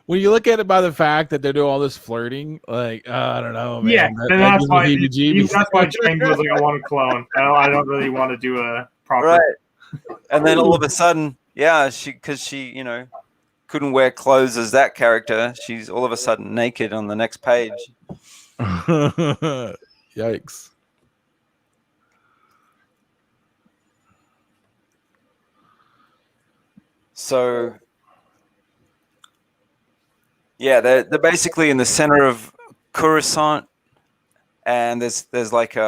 When you look at it by the fact that they're doing all this flirting, like, I don't know, man. Yeah, that's why Jango was like, I want to clone. I don't really want to do a proper. Right. And then all of a sudden, yeah, because she, you know, couldn't wear clothes as that character. She's all of a sudden naked on the next page. Yikes. So, yeah, they're basically in the center of Coruscant, and there's like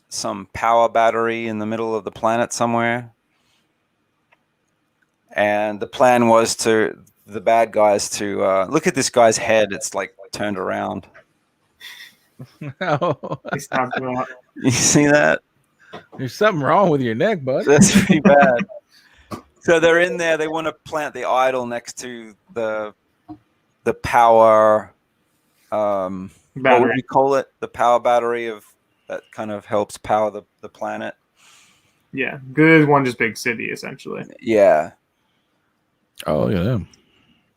some power battery in the middle of the planet somewhere. And the plan was the bad guys to look at this guy's head. It's like turned around. No. You see that? There's something wrong with your neck, bud. That's pretty bad. So they're in there. They want to plant the idol next to the power. What would you call it? The power battery that kind of helps power the planet. Yeah, good one, just big city essentially. Yeah. Oh yeah.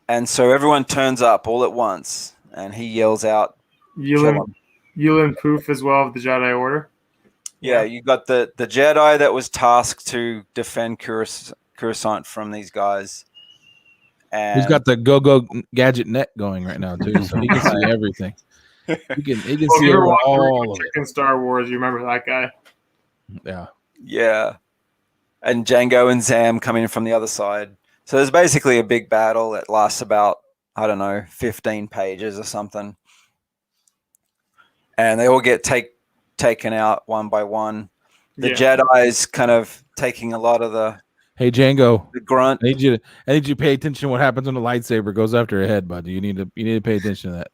And so everyone turns up all at once, and he yells out, Yulin Poof as well of the Jedi Order. Yeah, you got the Jedi that was tasked to defend Coruscant from these guys. And He's got the go gadget net going right now too, so he can see everything. He can Well, if see you were watching all of it. Chicken Star Wars, you remember that guy? Yeah. yeah, and Jango and Zam coming in from the other side. So there's basically a big battle that lasts about, I don't know, 15 pages or something. And they all get taken out one by one. The Jedi's kind of taking a lot of the Hey grunt. I need you to pay attention to what happens when the lightsaber goes after a head, bud. You need to pay attention to that.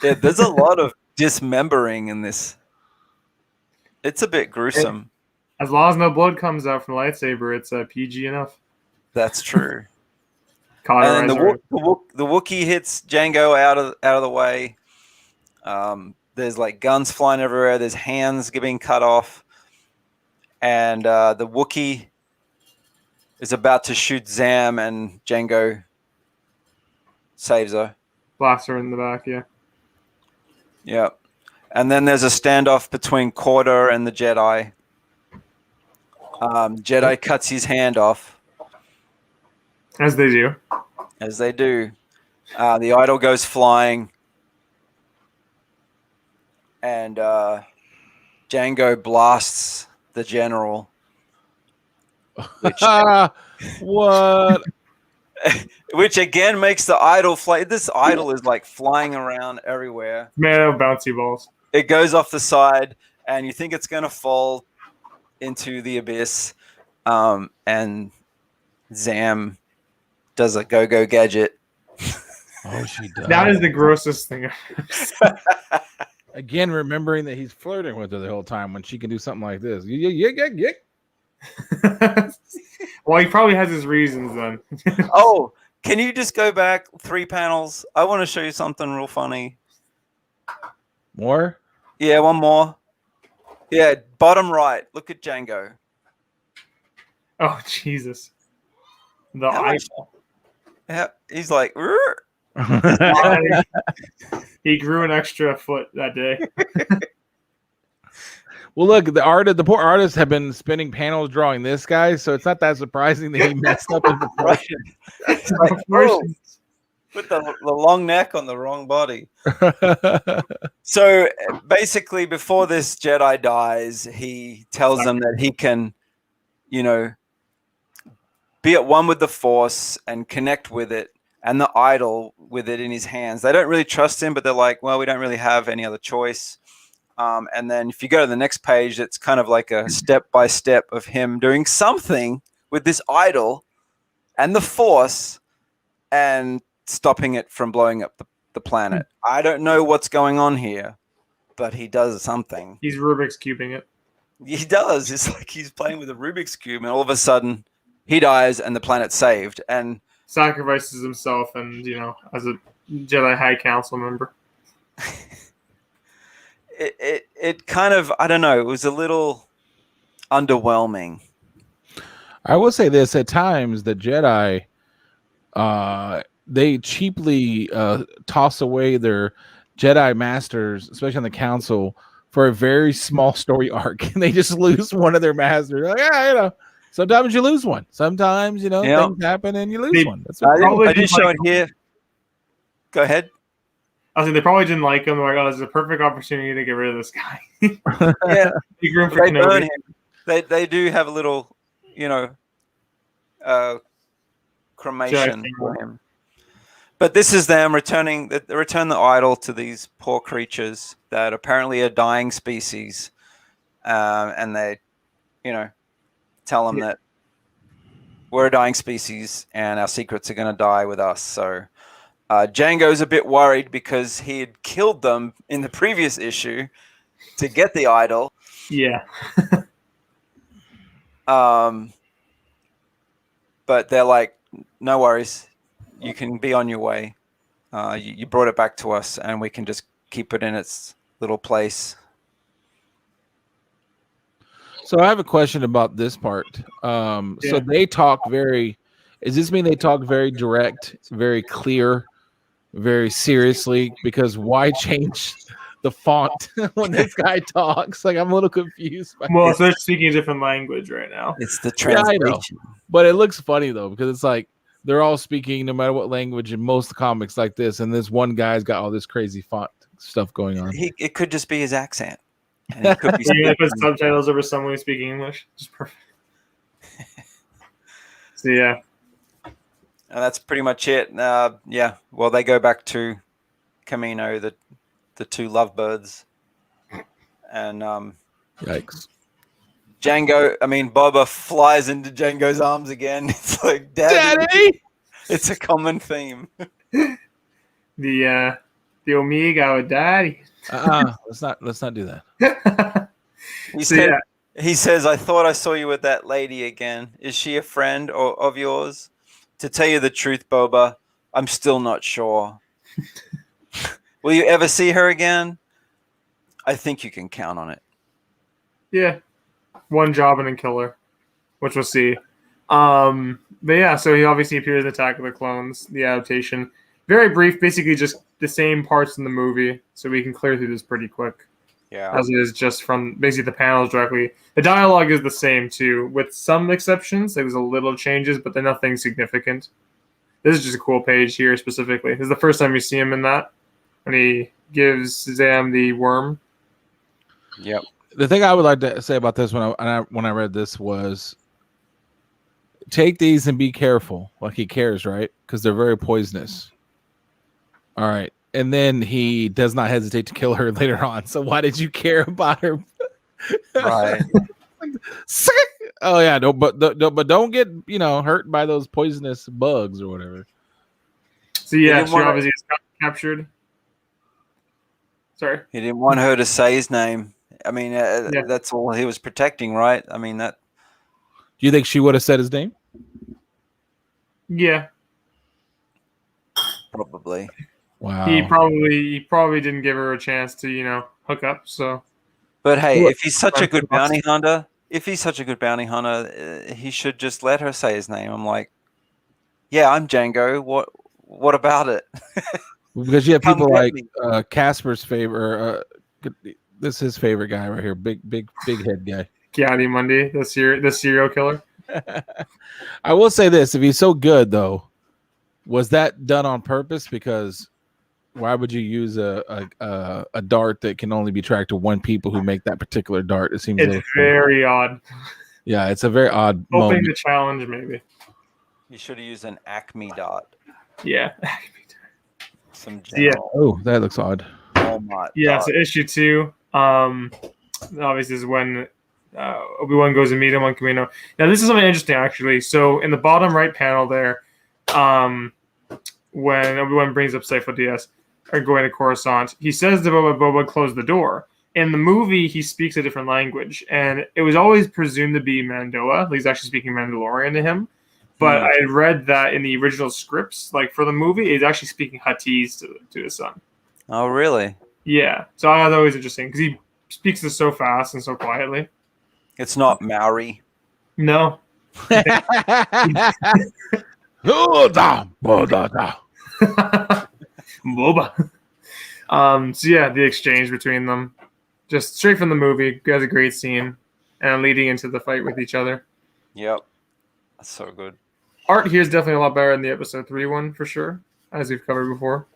Yeah, there's a lot of dismembering in this. It's a bit gruesome. As long as no blood comes out from the lightsaber, it's PG enough. That's true. And the Wookiee hits Jango out of the way. There's like guns flying everywhere. There's hands being cut off, and the Wookiee is about to shoot Zam, and Jango saves her. Blasts her in the back, yeah. Yep. And then there's a standoff between Quarter and the Jedi. Jedi cuts his hand off. As they do. As they do. The idol goes flying. And Jango blasts the general. Which, what? Which again makes the idol fly. This idol is like flying around everywhere. Man of bouncy balls. It goes off the side, and you think it's going to fall into the abyss. And Zam does a go-go gadget. Oh, she does. That is the grossest thing. Again, remembering that he's flirting with her the whole time when she can do something like this. Well, he probably has his reasons then. Oh, can you just go back 3 panels? I want to show you something real funny. More? Yeah, one more. Yeah, bottom right. Look at Jango. Oh, Jesus. The eyeball. Yeah, he's like, He grew an extra foot that day. Well, look, the poor artists have been spending panels drawing this guy, so it's not that surprising that he messed up in proportion. It's like, whoa, put the long neck on the wrong body. So basically, before this Jedi dies, he tells them that he can, be at one with the Force and connect with it, and the idol with it in his hands. They don't really trust him, but they're like, well, we don't really have any other choice. And then if you go to the next page, it's kind of like a step-by-step of him doing something with this idol and the Force and stopping it from blowing up the planet. I don't know what's going on here, but he does something. He's Rubik's Cubing it. He does. It's like he's playing with a Rubik's Cube, and all of a sudden he dies and the planet's saved. And sacrifices himself and, as a Jedi High Council member. It kind of, I don't know, it was a little underwhelming. I will say this, at times the Jedi, they cheaply toss away their Jedi masters, especially on the council, for a very small story arc. And they just lose one of their masters. Like, sometimes you lose one. Sometimes, things happen and you lose one. That's I did show it here. Go ahead. I think they probably didn't like him. They're like, this is a perfect opportunity to get rid of this guy. Yeah. Big room for They burn Kenobi. him. They do have a little, cremation for him. But this is them return the idol to these poor creatures that apparently are dying species. And they, tell them that we're a dying species and our secrets are going to die with us. So Jango's a bit worried because he had killed them in the previous issue to get the idol. Yeah. But they're like, no worries. You can be on your way. You brought it back to us and we can just keep it in its little place. So I have a question about this part. So they talk does this mean they talk very direct, very clear, very seriously? Because why change the font when this guy talks? Like, I'm a little confused. Well, so they're speaking a different language right now. It's the translation. But it looks funny though, because it's like they're all speaking no matter what language in most comics like this, and this one guy's got all this crazy font stuff going on. It could just be his accent. And he could be Even if it's speaking- subtitles over someone who's speaking English, just perfect. So yeah, and that's pretty much it. Yeah. Well, they go back to Kamino, the two lovebirds, and Yikes! Boba flies into Jango's arms again. It's like, Daddy! It's a common theme. the Omega with Daddy. Let's not do that. He says, I thought I saw you with that lady again. Is she a friend of yours? To tell you the truth, Boba, I'm still not sure. Will you ever see her again? I think you can count on it. Yeah, one job and then kill her, which we'll see. But yeah, so he obviously appears in Attack of the Clones, the adaptation. Very brief, basically just the same parts in the movie, so we can clear through this pretty quick. Yeah. As it is just from basically the panels directly. The dialogue is the same too, with some exceptions. There's a little changes, but they're nothing significant. This is just a cool page here specifically. This is the first time you see him in that, when he gives Zam the worm. Yep. The thing I would like to say about this when I read this was, take these and be careful. Like, he cares, right? Because they're very poisonous. All right. And then he does not hesitate to kill her later on. So why did you care about her? Right. Oh yeah, but don't get hurt by those poisonous bugs or whatever. So yeah, she obviously is captured. Sorry, he didn't want her to say his name. I mean, that's all he was protecting, right? I mean, that. Do you think she would have said his name? Yeah, probably. Wow. He probably didn't give her a chance to hook up. So, but hey, if he's such a good bounty hunter, he should just let her say his name. I'm like, yeah, I'm Jango. What about it? Because you have people like Casper's favorite. This is his favorite guy right here, big head guy. Kiadi Mundi, the serial killer. I will say this: if he's so good, though, was that done on purpose? Because why would you use a dart that can only be tracked to one people who make that particular dart? It seems it's very odd. Yeah, it's a very odd Hoping moment. the challenge, maybe. You should have used an Acme dart. Yeah. Some general. Yeah. Oh, that looks odd. Walmart yeah. dart. So issue 2. Obviously, is when Obi-Wan goes to meet him on Kamino. Now, this is something interesting, actually. So, in the bottom right panel there, when Obi-Wan brings up Sifo Dyas or going to Coruscant, he says to Boba, close the door. In the movie, he speaks a different language, and it was always presumed to be Mandoa. He's actually speaking Mandalorian to him. But I read that in the original scripts, like for the movie, he's actually speaking Huttese to his son. Oh, really? Yeah. So I thought that was interesting because he speaks this so fast and so quietly. It's not Maori. No. Boba. So yeah, the exchange between them, just straight from the movie, has a great scene, and leading into the fight with each other. Yep, that's so good. Art here is definitely a lot better than the episode 3 one for sure, as we've covered before.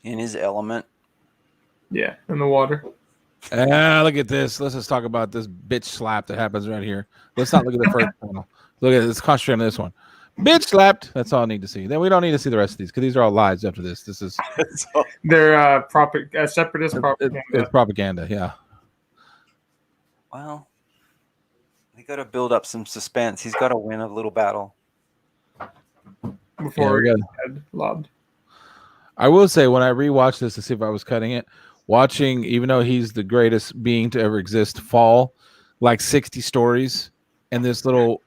In his element. Yeah, in the water. Look at this. Let's just talk about this bitch slap that happens right here. Let's not look at the first panel. Look at it. Let's concentrate on this one. Bitch slapped. That's all I need to see. Then we don't need to see the rest of these because these are all lies after this. This is they're separatist propaganda. It's propaganda, yeah. Well, they got to build up some suspense. He's got to win a little battle Before he gets head lobbed. I will say when I rewatched this to see if I was cutting it, watching, even though he's the greatest being to ever exist, fall like 60 stories, and this little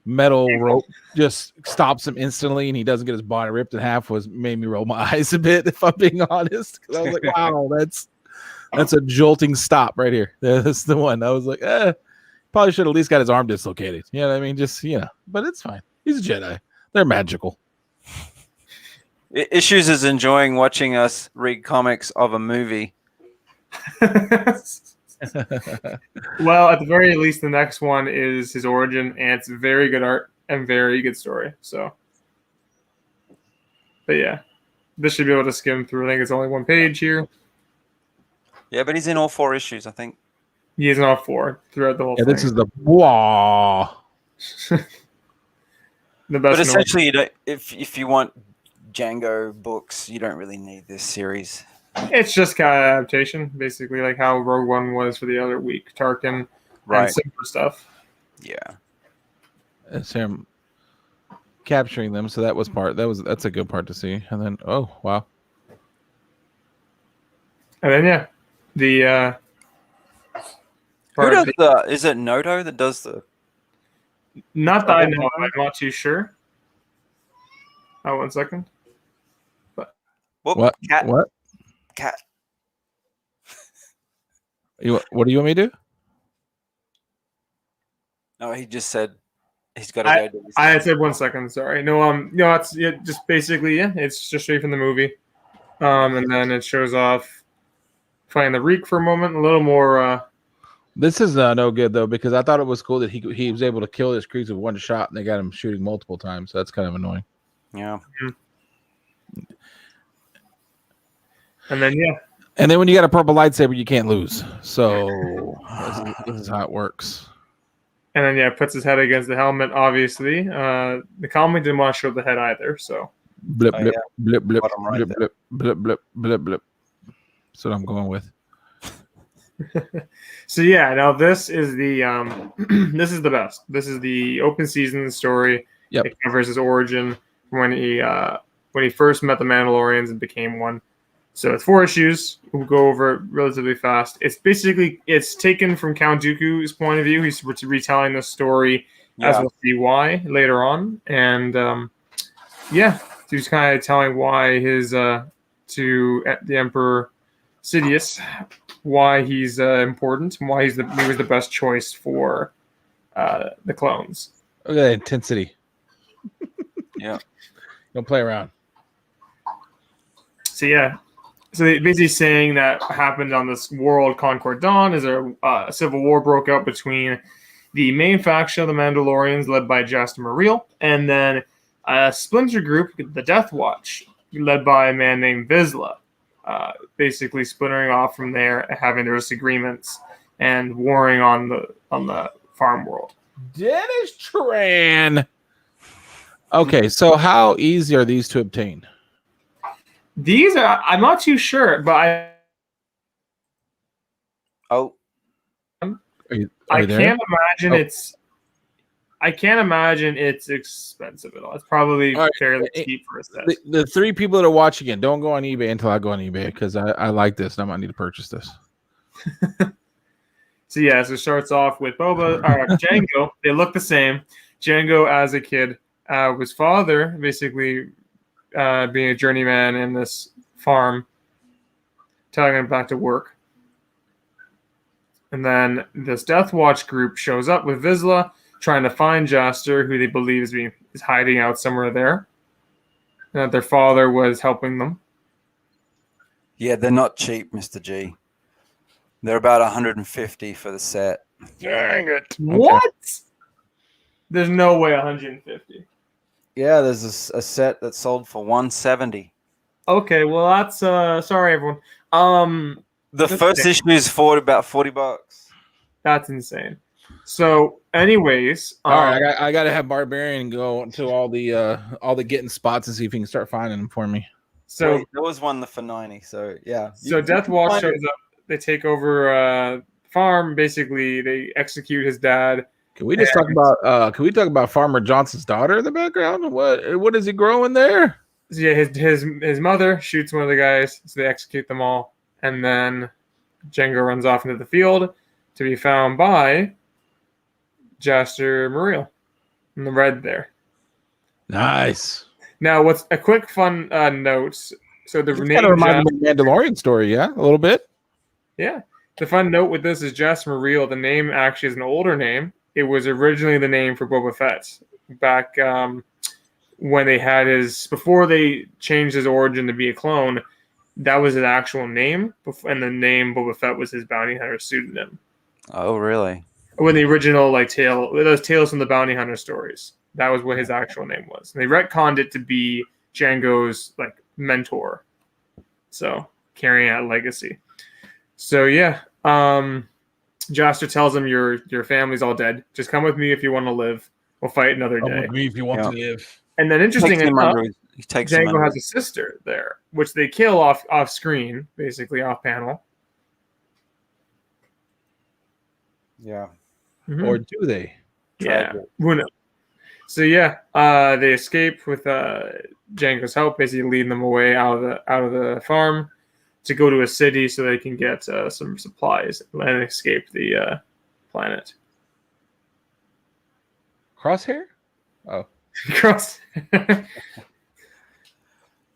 metal rope just stops him instantly, and he doesn't get his body ripped in half, made me roll my eyes a bit, if I'm being honest. Because I was like, wow, that's a jolting stop right here. That's the one. I was like, probably should have at least got his arm dislocated. You know what I mean? Just, but it's fine. He's a Jedi. They're magical. Issues is enjoying watching us read comics of a movie. Well, at the very least, the next one is his origin, and it's very good art. and very good story. So, but yeah, this should be able to skim through. I think it's only one page here. Yeah, but he's in all 4 issues, I think. He is not 4 throughout the whole thing. This is the wow. The best. But essentially, you don't, if you want Jango books, you don't really need this series. It's just kind of adaptation, basically, like how Rogue One was for the other week. Tarkin and similar stuff. Yeah. It's him capturing them, so that's a good part to see. And then wow. And then the who does the? Is it Noto that does the? Not that I know. I'm not too sure. Oh, 1 second. What? Cat. What? Cat. What do you want me to do? No, he just said he's got to go. I had said 1 second. Sorry. No. It's just basically it's just straight from the movie, and then it shows off playing the Reek for a moment. A little more. This is no good though, because I thought it was cool that he was able to kill his creeps with one shot, and they got him shooting multiple times. So that's kind of annoying. Yeah. And then and then when you got a purple lightsaber, you can't lose. So this is how it works. And then puts his head against the helmet. Obviously, the comic didn't want to show the head either. So blip blip blip blip Right blip, blip blip blip blip blip. That's what I'm going with. So now this is the this is the best. This is the open season story. Yep. It covers his origin when he first met the Mandalorians and became one. So it's 4 issues. We'll go over it relatively fast. It's taken from Count Dooku's point of view. He's retelling the story as we'll see why later on. And he's kind of telling why his to the Emperor Sidious why he's important and why he was the best choice for the clones. Look at that intensity. Yeah. Don't play around. So they're basically saying that happened on this world, Concord Dawn, is a civil war broke out between the main faction of the Mandalorians, led by Jaster Muriel, and then a splinter group, the Death Watch, led by a man named Vizsla. Basically splintering off from there, having their disagreements and warring on the farm world. Dennis Tran. Okay, so how easy are these to obtain? These are I'm not too sure, but Are you I there? can't imagine I can't imagine it's expensive at all. It's probably fairly cheap for a set. The 3 people that are watching it, don't go on eBay until I go on eBay, because I like this and I might need to purchase this. So it starts off with Jango. They look the same. Jango, as a kid, was father, basically being a journeyman in this farm, telling him back to work. And then this Death Watch group shows up with Vizsla, trying to find Jaster, who they believe is hiding out somewhere there. And that their father was helping them. Yeah, they're not cheap, Mr. G. They're about 150 for the set. Dang it. What? There's no way 150. Yeah, there's a set that sold for 170. Okay, well that's sorry everyone. The first issue is about $40. That's insane. So, anyways, all right, I gotta have Barbarian go to all the getting spots and see if he can start finding them for me. So there was one for 90. So yeah. So Death Watch shows up. They take over farm. Basically, they execute his dad. Can we just talk about? Can we talk about Farmer Johnson's daughter in the background? What is he growing there? So his mother shoots one of the guys, so they execute them all, and then Jango runs off into the field to be found by Jaster Muriel in the red there. Nice. Now, what's a quick fun note? So the name kind of reminds me of the Mandalorian story, yeah, a little bit. Yeah, the fun note with this is Jaster Muriel. The name actually is an older name. It was originally the name for Boba Fett back when they had before they changed his origin to be a clone. That was his actual name, and the name Boba Fett was his bounty hunter pseudonym. Oh, really? When the original those Tales from the Bounty Hunter stories, That was what his actual name was. And they retconned it to be Jango's like mentor. So carrying out legacy. So yeah, Jaster tells him your family's all dead. Just come with me if you want to live. We'll fight another Come day. with me if you want to live. And then interesting enough, Jango has a a sister there, which they kill off screen, basically off panel. Yeah. Mhm. Or do they? Yeah. Who knows? So yeah, they escape with Jango's help, basically leading them away out of the farm to go to a city so they can get some supplies and escape the planet. Crosshair? Oh. Cross.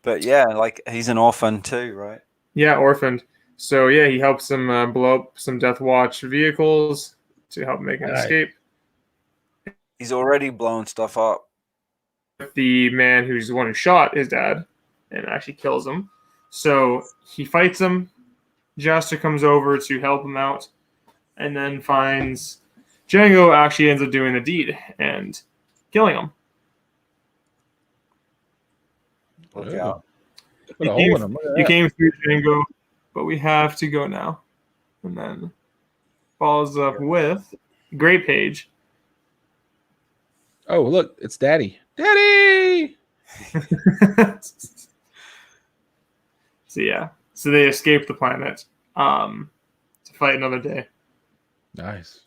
But yeah, like he's an orphan too, right? Yeah, orphaned. So yeah, he helps them blow up some Death Watch vehicles to help make an escape. He's already blown stuff up. The man who's the one who shot his dad and actually kills him. So he fights him. Jaster comes over to help him out and then finds Jango actually ends up doing the deed and killing him. Look out. Put a hole in him. Look at You that. came through, Jango, but we have to go now. And then follows up with Great Page. Oh, look, it's Daddy. Daddy! So yeah, so they escape the planet to fight another day. Nice.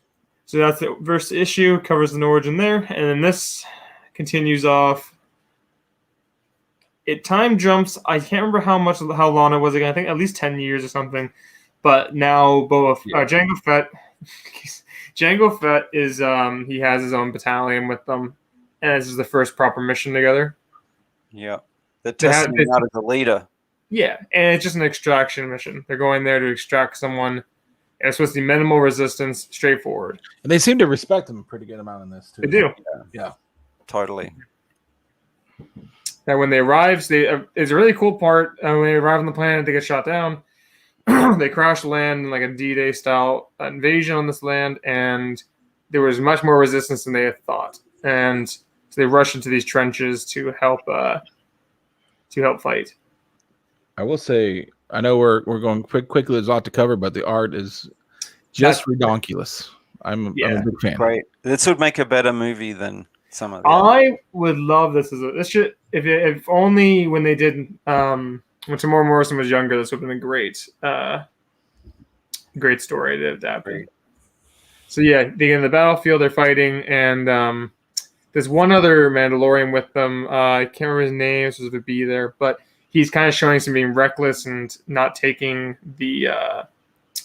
So that's the first issue, covers an origin there, and then this continues off. It time jumps. I can't remember how long it was again. I think at least 10 years or something. But now Jango Fett, Jango Fett is he has his own battalion with them, and this is the first proper mission together. Yeah, they're testing him out as a leader. Yeah, and it's just an extraction mission. They're going there to extract someone. And it's supposed to be minimal resistance, straightforward. And they seem to respect him a pretty good amount in this, too. They do. Yeah. Totally. Now, when they arrive, it's a really cool part. When they arrive on the planet, they get shot down. They crash land in like a D-Day style invasion on this land, and there was much more resistance than they had thought. And so they rush into these trenches to help fight. I will say, I know we're going quickly. There's a lot to cover, but the art is just redonkulous. I'm a big fan. Right. This would make a better movie than some of them. I would love this if only when they did when Tamora Morrison was younger, this would have been a great story to adapt. So yeah, they get in the battlefield, they're fighting, and there's one other Mandalorian with them. I can't remember his name, so there's a B there, but he's kind of showing some being reckless and not taking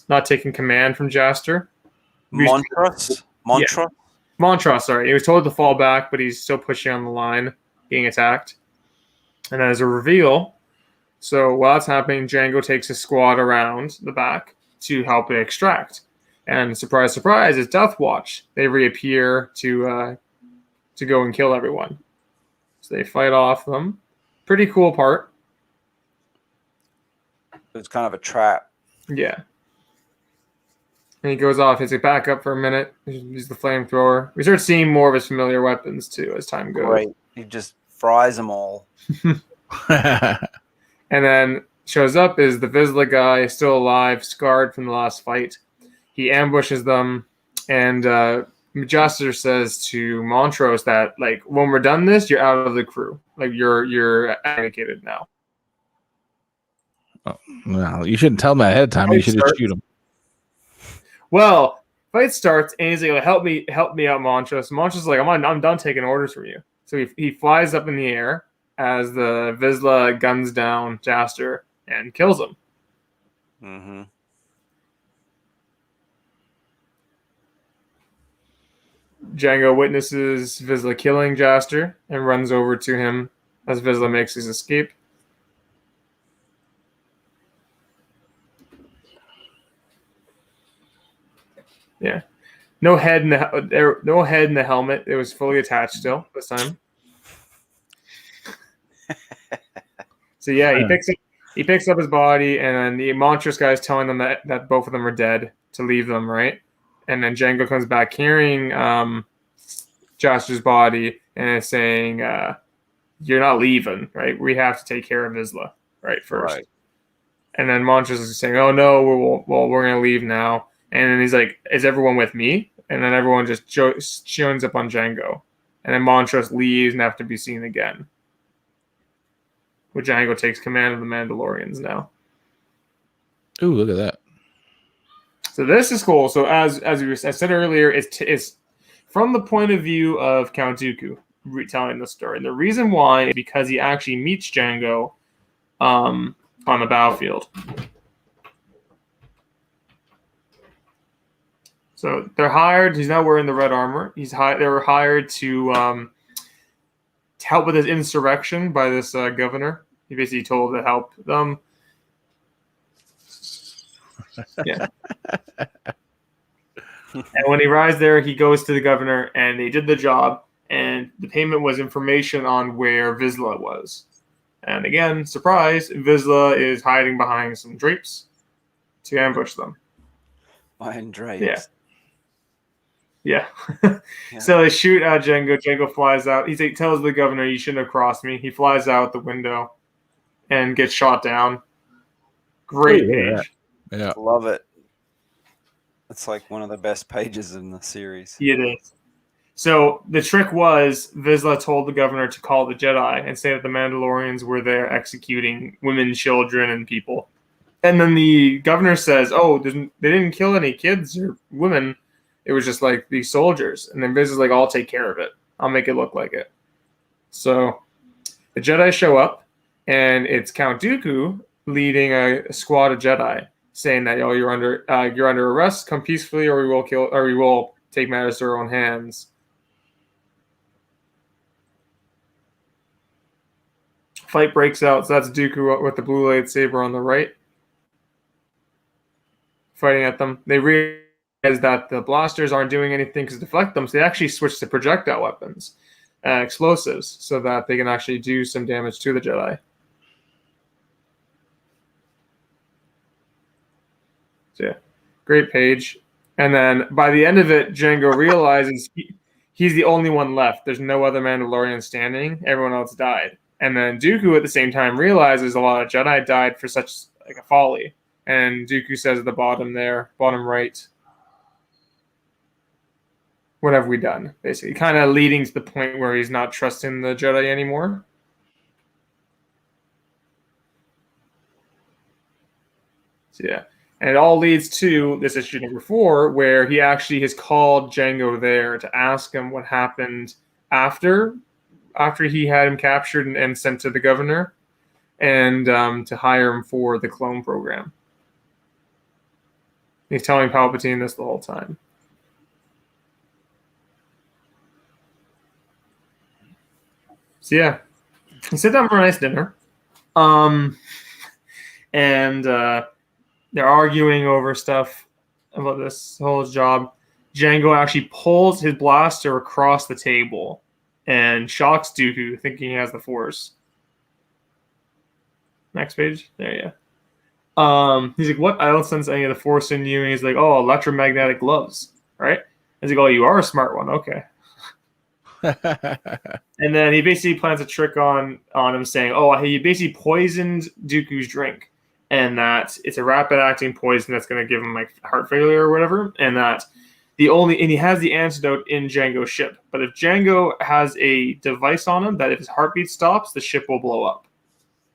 command from Jaster. Montrose? Montrose? Montrose, sorry. He was told to fall back, but he's still pushing on the line, being attacked. And then as a reveal, so while that's happening, Jango takes his squad around the back to help it extract. And surprise, surprise, it's Death Watch. They reappear to go and kill everyone. So they fight off them. Pretty cool part. It's kind of a trap. Yeah. And he goes off, hits it back up for a minute. He's the flamethrower. We start seeing more of his familiar weapons, too, as time goes. Right. He just fries them all. And then shows up is the Vizsla guy, still alive, scarred from the last fight. He ambushes them, and Jaster says to Montrose that, like, when we're done this, you're out of the crew. Like, you're allocated now. Oh, well, you shouldn't tell him that ahead of time. You should just shoot him. Well, fight starts, and he's like, help me out, Montrose. Montrose is like, I'm done taking orders from you. So he flies up in the air as the Vizsla guns down Jaster and kills him. Mm-hmm. Jango witnesses Vizsla killing Jaster and runs over to him as Vizsla makes his escape. Yeah, no head in the helmet. It was fully attached still this time. So yeah, he picks up his body, and then the Montrose guy is telling them that both of them are dead to leave them, right? And then Jango comes back carrying Jaster's body and is saying, "You're not leaving, right? We have to take care of Vizsla, right, first." Right. And then Montrose is saying, "Oh no, we're gonna leave now." And then he's like, "Is everyone with me?" And then everyone just joins up on Jango. And then Montrose leaves and have to be seen again. Where Jango takes command of the Mandalorians now. Ooh, look at that. So this is cool. So as I said earlier, it's from the point of view of Count Dooku retelling the story. And the reason why is because he actually meets Jango on the battlefield. So they're hired. He's not wearing the red armor. They were hired to help with his insurrection by this governor. He basically told to help them. Yeah. And when he arrives there, he goes to the governor, and they did the job. And the payment was information on where Vizsla was. And again, surprise, Vizsla is hiding behind some drapes to ambush them. Behind drapes. Yeah. Yeah. So they shoot at Jango. Jango flies out. He tells the governor, "You shouldn't have crossed me." He flies out the window and gets shot down. Great page. Yeah. Love it. It's like one of the best pages in the series. It is. So the trick was Vizsla told the governor to call the Jedi and say that the Mandalorians were there executing women, children, and people. And then the governor says, "Oh, they didn't kill any kids or women. It was just like these soldiers." And then Vizsla's like, "I'll take care of it. I'll make it look like it." So the Jedi show up, and it's Count Dooku leading a squad of Jedi, saying that, "Oh, you're under arrest. Come peacefully, or we will take matters to our own hands." Fight breaks out. So that's Dooku with the blue lightsaber on the right, fighting at them. They realize that the blasters aren't doing anything to deflect them, so they actually switch to projectile weapons, explosives, so that they can actually do some damage to the Jedi. So yeah, great page. And then by the end of it, Jango realizes he's the only one left. There's no other Mandalorian standing. Everyone else died. And then Dooku at the same time realizes a lot of Jedi died for such like a folly. And Dooku says at the bottom there, bottom right, "What have we done?" Basically, kind of leading to the point where he's not trusting the Jedi anymore. So yeah. And it all leads to this issue number 4, where he actually has called Jango there to ask him what happened after he had him captured and sent to the governor, and to hire him for the clone program. He's telling Palpatine this the whole time. So yeah, he sit down for a nice dinner, and they're arguing over stuff about this whole job. Jango actually pulls his blaster across the table and shocks Dooku, thinking he has the Force. Next page. There you go. He's like, "What? I don't sense any of the Force in you." And he's like, "Oh, electromagnetic gloves, right?" He's like, "Oh, you are a smart one. Okay." And then he basically plans a trick on him, saying, "Oh, he basically poisoned Dooku's drink, and that it's a rapid-acting poison that's going to give him like heart failure or whatever, and that he has the antidote in Jango's ship. But if Jango has a device on him that if his heartbeat stops, the ship will blow up."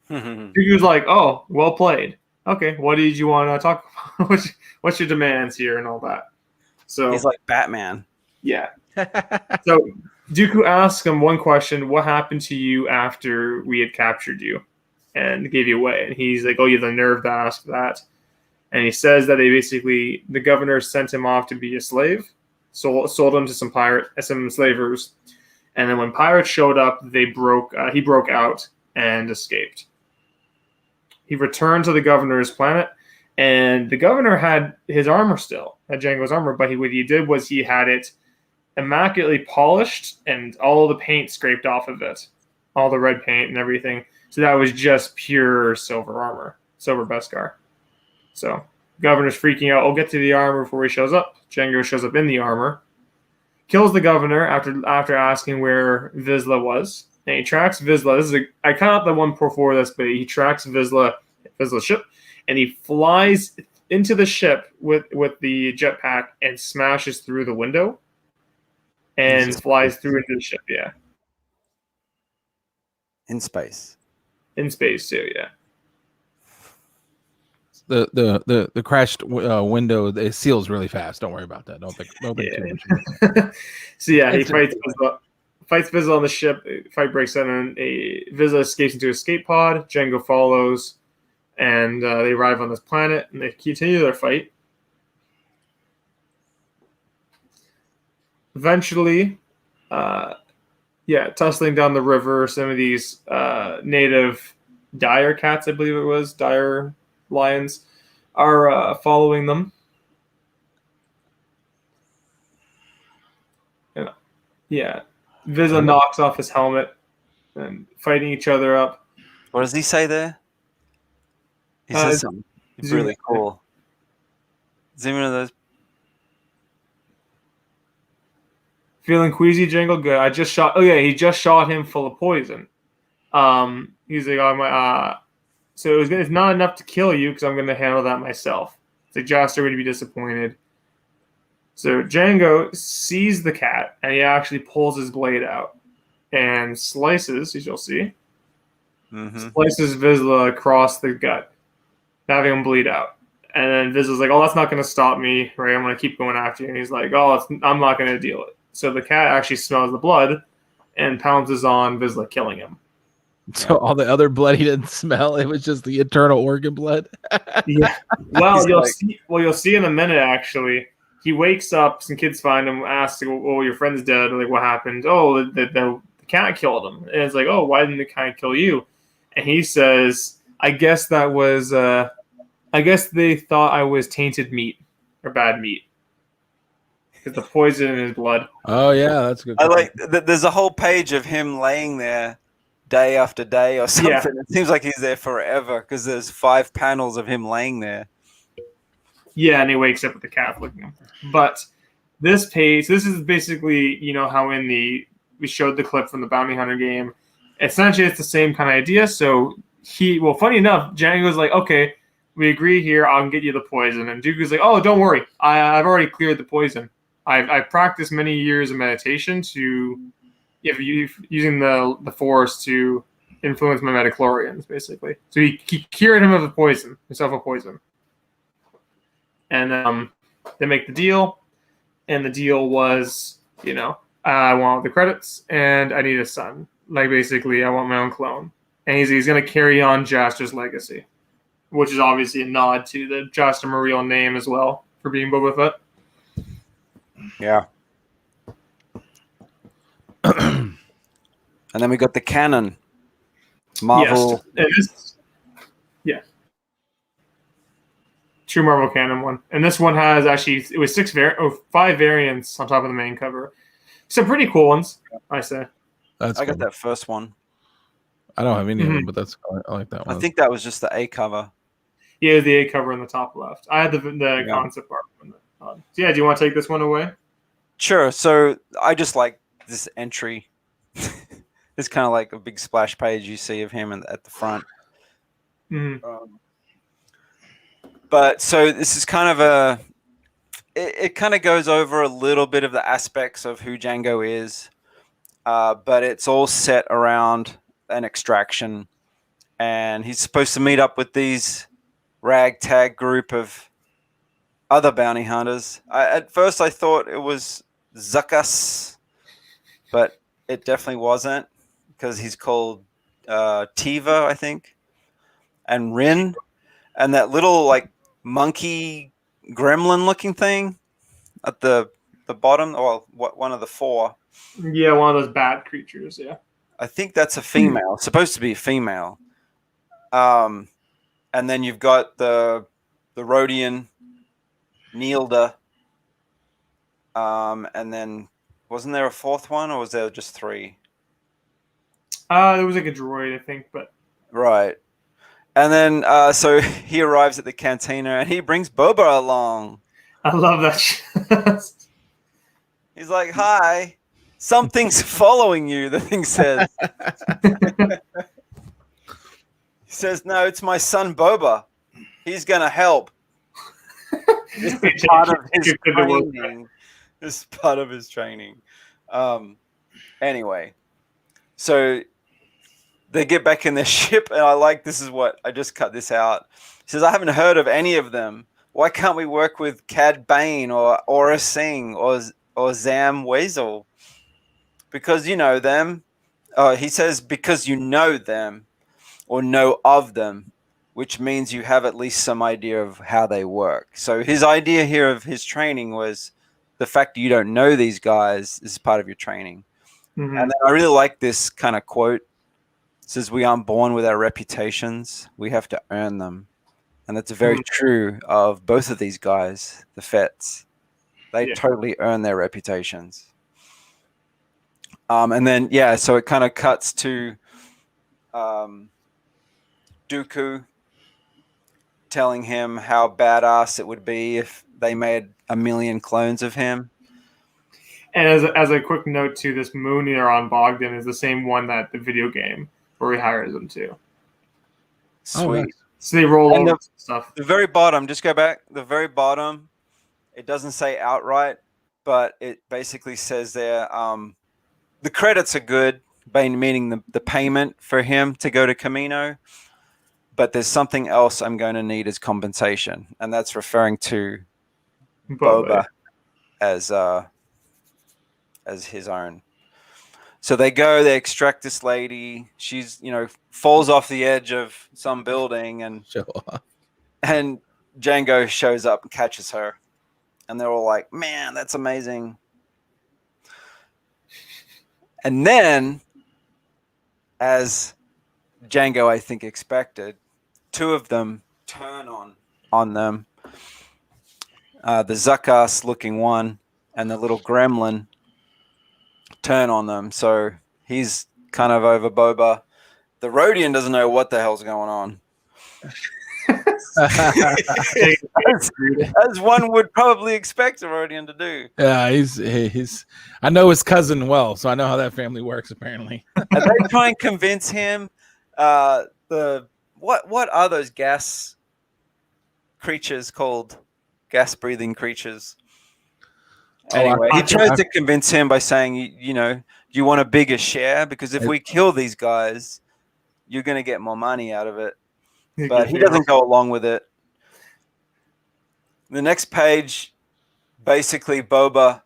Dooku's like, "Oh, well played. Okay, what did you want to talk about? What's your demands here and all that?" So He's like Batman. Yeah. So Dooku asks him one question: "What happened to you after we had captured you and gave you away?" And he's like, "Oh, you have the nerve to ask that." And he says that the governor sent him off to be a slave, sold him to some slavers, and then when pirates showed up, he broke out and escaped. He returned to the governor's planet, and the governor had his armor still, had Jango's armor, but what he did was he had it immaculately polished and all the paint scraped off of it, all the red paint and everything. So that was just pure silver armor, silver Beskar. So governor's freaking out. I'll get to the armor before he shows up. Jango shows up in the armor, kills the governor after asking where Vizsla was. And he tracks Vizsla. I cut out the one before this, but he tracks Vizsla's ship, and he flies into the ship with the jetpack and smashes through the window and flies through into the ship. Yeah, in space. In space too. Yeah. The crashed window, it seals really fast. Don't worry about that. Don't think too much. So yeah, he fights Vizsla on the ship. Fight breaks out, and Vizsla escapes into a escape pod. Jango follows, and they arrive on this planet, and they continue their fight. Eventually, tussling down the river, some of these native dire cats, I believe it was, dire lions, are following them. Yeah. Vizsla knocks off his helmet and fighting each other up. What does he say there? He says something really cool. Zoom into those. Feeling queasy, Jango? Good. I just shot. Oh yeah, he just shot him full of poison. He's like, so it's not enough to kill you because I'm going to handle that myself. It's like Jaster would be disappointed. So Jango sees the cat, and he actually pulls his blade out and slices, as you'll see, slices Vizsla across the gut, having him bleed out. And then Vizsla's like, oh, that's not going to stop me, right? I'm going to keep going after you. And he's like, oh, I'm not going to deal it. So the cat actually smells the blood and pounces on Vizsla, killing him. So all the other blood he didn't smell, it was just the internal organ blood. Yeah. Well, you'll see in a minute, actually. He wakes up, some kids find him, ask, oh, your friend's dead. Like, what happened? Oh, the cat killed him. And it's like, oh, why didn't the cat kill you? And he says, I guess that was, I guess they thought I was tainted meat or bad meat. Because the poison in his blood. Oh, yeah, that's good. I like, there's a whole page of him laying there day after day or something. Yeah. It seems like he's there forever because there's 5 panels of him laying there. Yeah, and he wakes up with the cat flicking him. But this page, this is basically, how we showed the clip from the Bounty Hunter game. Essentially, it's the same kind of idea. So funny enough, Jango's like, okay, we agree here. I'll get you the poison. And Dooku's like, oh, don't worry. I've already cleared the poison. I've practiced many years of meditation using the Force to influence my midichlorians, basically. So he cured him of the poison, himself of poison. And they make the deal, and the deal was, I want the credits, and I need a son. Like, basically, I want my own clone. And he's going to carry on Jaster's legacy, which is obviously a nod to the Jaster Muriel name as well for being Boba Fett. Yeah. And then we got the canon. Marvel. Yes. True Marvel canon one. And this one has actually, it was 5 variants on top of the main cover. Some pretty cool ones, I say. I got that first one. I don't have any of them, but I like that one. I think that was just the A cover. Yeah, the A cover in the top left. I had the concept art. So yeah, do you want to take this one away? Sure. So I just like this entry. It's kind of like a big splash page you see of him at the front. But so this is kind of it kind of goes over a little bit of the aspects of who Jango is, but it's all set around an extraction, and he's supposed to meet up with these ragtag group of other bounty hunters. At first I thought it was Zuckuss, but it definitely wasn't, because he's called Tiva, I think, and Rin, and that little like monkey gremlin looking thing at the bottom, or one of the 4. Yeah, one of those bat creatures. Yeah, I think that's a female. It's supposed to be a female. And then you've got the Rhodian Neelda. And then wasn't there a 4th one, or was there just 3? There was like a droid, I think, but right. And then so he arrives at the cantina and he brings Boba along. I love that. He's like, "Hi, something's following you." The thing says. He says, "No, it's my son Boba. He's gonna help." This is part of his training. This is part of his training. Anyway, so they get back in their ship, and I like this is what I just cut this out. He says, "I haven't heard of any of them. Why can't we work with Cad Bane or Aura Singh or Zam Weasel? Because you know them." He says, "Because you know them or know of them, which means you have at least some idea of how they work." So his idea here of his training was the fact that you don't know these guys is part of your training. Mm-hmm. And then I really like this kind of quote. It says, "We aren't born with our reputations. We have to earn them." And that's very true of both of these guys, the Fetts. They totally earn their reputations. And then, so it kind of cuts to Dooku telling him how badass it would be if they made 1 million clones of him. And as a quick note too, this moon they're on Bogdan is the same one that the video game where he hires them to. Sweet. Oh, nice. So they roll And over stuff. The very bottom, just go back. The very bottom, it doesn't say outright, but it basically says there, the credits are good, meaning the payment for him to go to Kamino, but there's something else I'm going to need as compensation, and that's referring to Boba as his own. So they go, they extract this lady. She's, falls off the edge of some building, and Jango shows up and catches her. And they're all like, "Man, that's amazing." And then, as Jango, I think, expected, two of them turn on them. The Zuckass-looking one and the little gremlin turn on them. So he's kind of over Boba. The Rodian doesn't know what the hell's going on. as one would probably expect a Rodian to do. Yeah, he's. I know his cousin well, so I know how that family works. Apparently, and they try and convince him. What are those gas creatures called? Gas breathing creatures. Anyway, he tries to convince him by saying, you want a bigger share? Because if we kill these guys, you're going to get more money out of it. But he doesn't go along with it. The next page, basically Boba,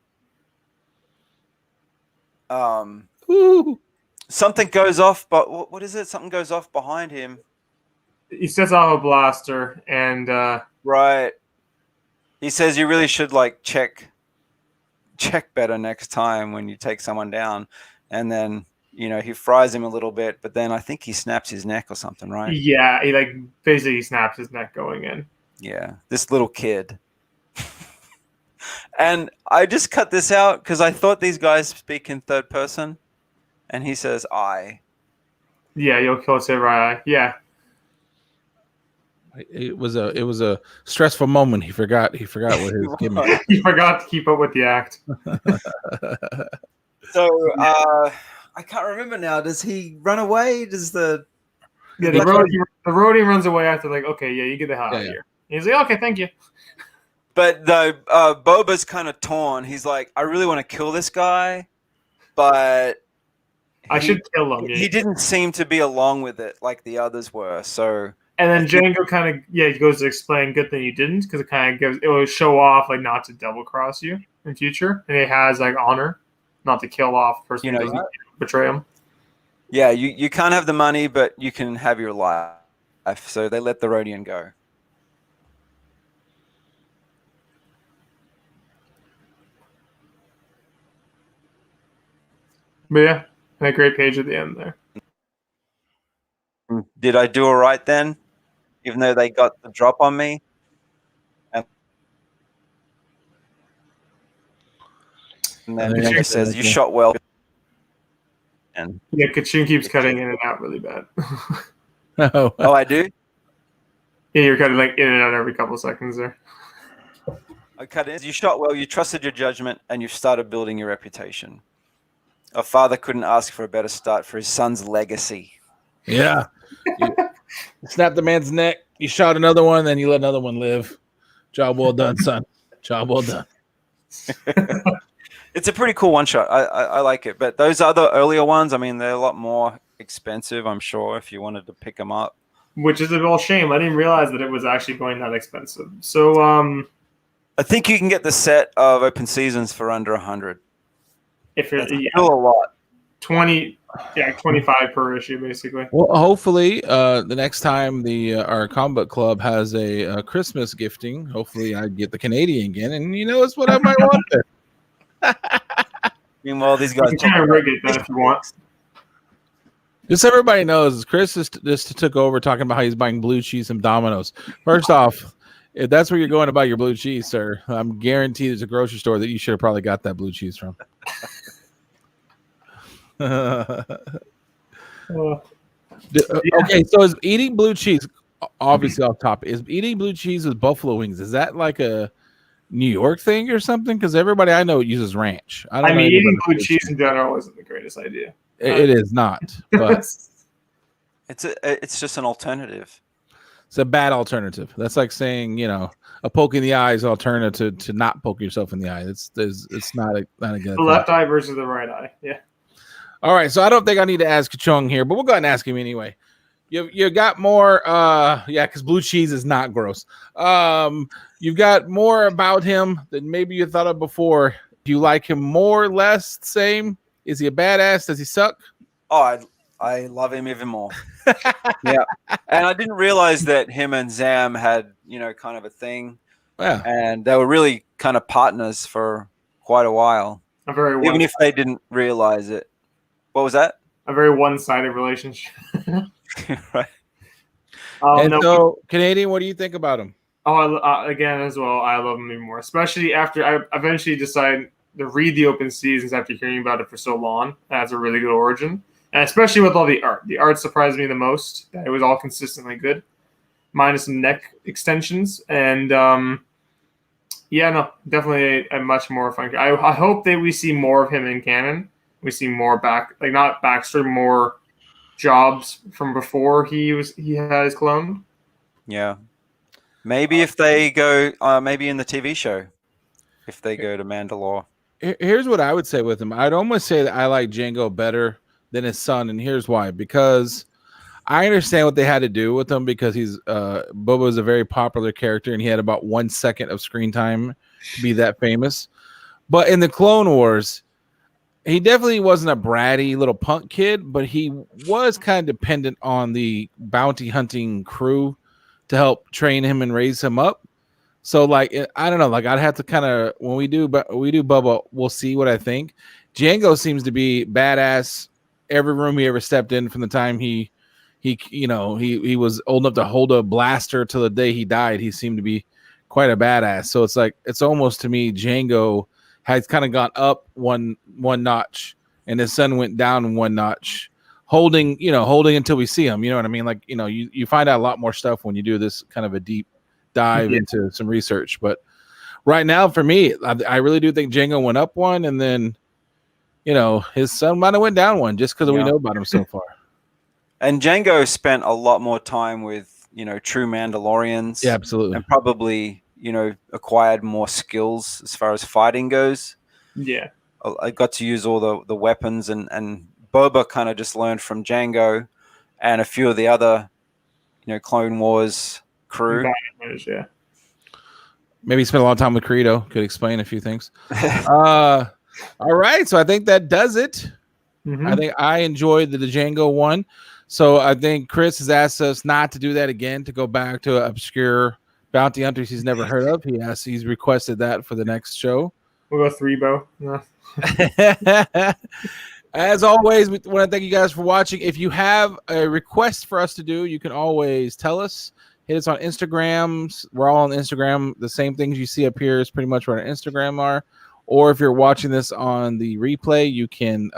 something goes off, but what is it? Something goes off behind him. He sets off a blaster, and right. He says you really should check better next time when you take someone down. And then, he fries him a little bit, but then I think he snaps his neck or something, right? Yeah, he basically snaps his neck going in. Yeah, this little kid. And I just cut this out because I thought these guys speak in third person, and he says I. Yeah, you'll kill Samurai. Yeah. It was a stressful moment. He forgot what his gimmick. He forgot to keep up with the act. So I can't remember now. Does he run away? Does the Rodian runs away after okay, yeah, you get the hell out of here. And he's like, okay, thank you. But Boba's kind of torn. He's like, I really want to kill this guy, but I should kill him. He didn't seem to be along with it like the others were. So. And then Jango kind of he goes to explain. Good thing you didn't, because it will show off not to double cross you in future, and it has honor, not to kill off the person who doesn't betray him. Yeah, you can't have the money, but you can have your life. So they let the Rodian go. But yeah, a great page at the end there. Did I do all right then? Even though they got the drop on me? And then Jango says, you shot well. And Kachun keeps cutting in and out really bad. Oh, I do? Yeah, you're cutting in and out every couple of seconds there. I cut in. You shot well. You trusted your judgment, and you started building your reputation. A father couldn't ask for a better start for his son's legacy. Yeah. You snapped the man's neck. You shot another one, then you let another one live. Job well done, son. Job well done. It's a pretty cool one shot. I like it. But those other earlier ones, I mean, they're a lot more expensive, I'm sure, if you wanted to pick them up. Which is a real shame. I didn't realize that it was actually going that expensive. So, I think you can get the set of open seasons for under 100. if you're That's still a lot. 25 per issue, basically. Well, hopefully, the next time our comic book club has a Christmas gifting, hopefully I get the Canadian again, and it's what I might want there. Meanwhile, these guys You can try and rig it then if you want. Just so everybody knows, Chris just took over talking about how he's buying blue cheese and Domino's. First off, if that's where you're going to buy your blue cheese, sir, I'm guaranteed there's a grocery store that you should have probably got that blue cheese from. Okay, so is eating blue cheese, obviously off top, is eating blue cheese with buffalo wings, is that like a New York thing or something? Because everybody I know uses ranch. I don't know mean, eating anything blue about cheese in general isn't the greatest idea. It is not, but it's just an alternative. it's a bad alternative. That's like saying, a poke in the eye is alternative to not poke yourself in the eye. It's not a good The thing. left eye versus the right eye. Yeah. All right, so I don't think I need to ask Chung here, but we'll go ahead and ask him anyway. You got more, because blue cheese is not gross. You've got more about him than maybe you thought of before. Do you like him more, less, same? Is he a badass? Does he suck? Oh, I love him even more. Yeah, and I didn't realize that him and Zam had kind of a thing. Yeah, and they were really kind of partners for quite a while, even if they didn't realize it. What was that? A very one-sided relationship. Right. So, Canadian, what do you think about him? Again, as well, I love him even more, especially after I eventually decided to read the open seasons after hearing about it for so long. That's a really good origin, and especially with all the art. The art surprised me the most. It was all consistently good, minus some neck extensions, and definitely a much more fun. I hope that we see more of him in canon. We see more not Baxter, more jobs from before he had his clone. Yeah, maybe if they go, maybe in the TV show, if they go to Mandalore. Here's what I would say with him. I'd almost say that I like Jango better than his son, and here's why. Because I understand what they had to do with him, because Boba is a very popular character, and he had about 1 second of screen time to be that famous. But in the Clone Wars, he definitely wasn't a bratty little punk kid, but he was kind of dependent on the bounty hunting crew to help train him and raise him up. So, I don't know, I'd have to kind of, when we do Bubba, we'll see what I think. Jango seems to be badass every room he ever stepped in from the time he was old enough to hold a blaster till the day he died. He seemed to be quite a badass. So it's almost, to me, Jango has kind of gone up one notch, and his son went down one notch, holding until we see him. You know what I mean? You find out a lot more stuff when you do this kind of a deep dive into some research. But right now, for me, I really do think Jango went up one, and then, his son might have went down one just because we know about him so far. And Jango spent a lot more time with, true Mandalorians. Yeah, absolutely. And probably, acquired more skills as far as fighting goes. Yeah. I got to use all the weapons, and Boba kind of just learned from Jango and a few of the other, Clone Wars crew. Yeah. Maybe he spent a lot of time with Credo. Could explain a few things. All right. So I think that does it. Mm-hmm. I think I enjoyed the Jango one. So I think Chris has asked us not to do that again, to go back to obscure bounty hunters he's never heard of. He's requested that for the next show. We'll go 3-bow. No. As always, we want to thank you guys for watching. If you have a request for us to do, you can always tell us. Hit us on Instagrams. We're all on Instagram. The same things you see up here is pretty much what our Instagram are. Or if you're watching this on the replay, you can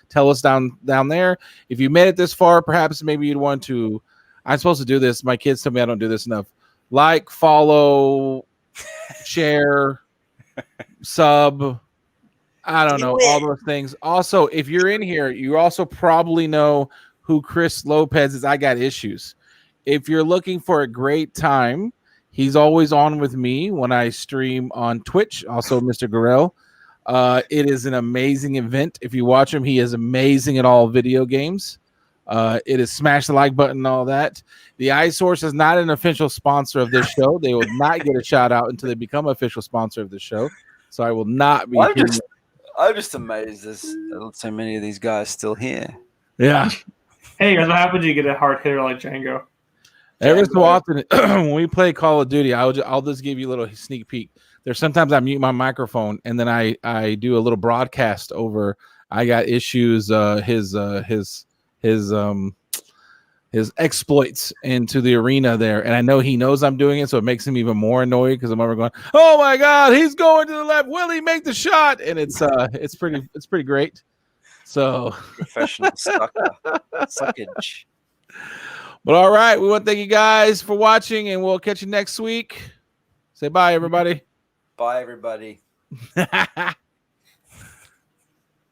tell us down there. If you made it this far, perhaps maybe you'd want to. I'm supposed to do this. My kids tell me I don't do this enough. Follow, share, sub. I don't know, all those things. Also, if you're in here, you also probably know who Chris Lopez is. I got issues. If you're looking for a great time, he's always on with me when I stream on Twitch. Also, Mr. Gorell. It is an amazing event. If you watch him, he is amazing at all video games. It is smash the like button and all that. The iSource is not an official sponsor of this show. They will not get a shout out until they become official sponsor of the show. So I will not be. I'm just amazed there's so many of these guys still here. Yeah. Hey guys, what happens when you get a hard hitter like Jango? Every so often, when we play Call of Duty, I'll just give you a little sneak peek. There's sometimes I mute my microphone and then I do a little broadcast over. I got issues. His exploits into the arena there, and I know he knows I'm doing it, so it makes him even more annoyed because I'm ever going, "Oh my God, he's going to the left! Will he make the shot?" And it's pretty great. So Professional suckage. But all right, we want to thank you guys for watching, and we'll catch you next week. Say bye, everybody. Bye, everybody.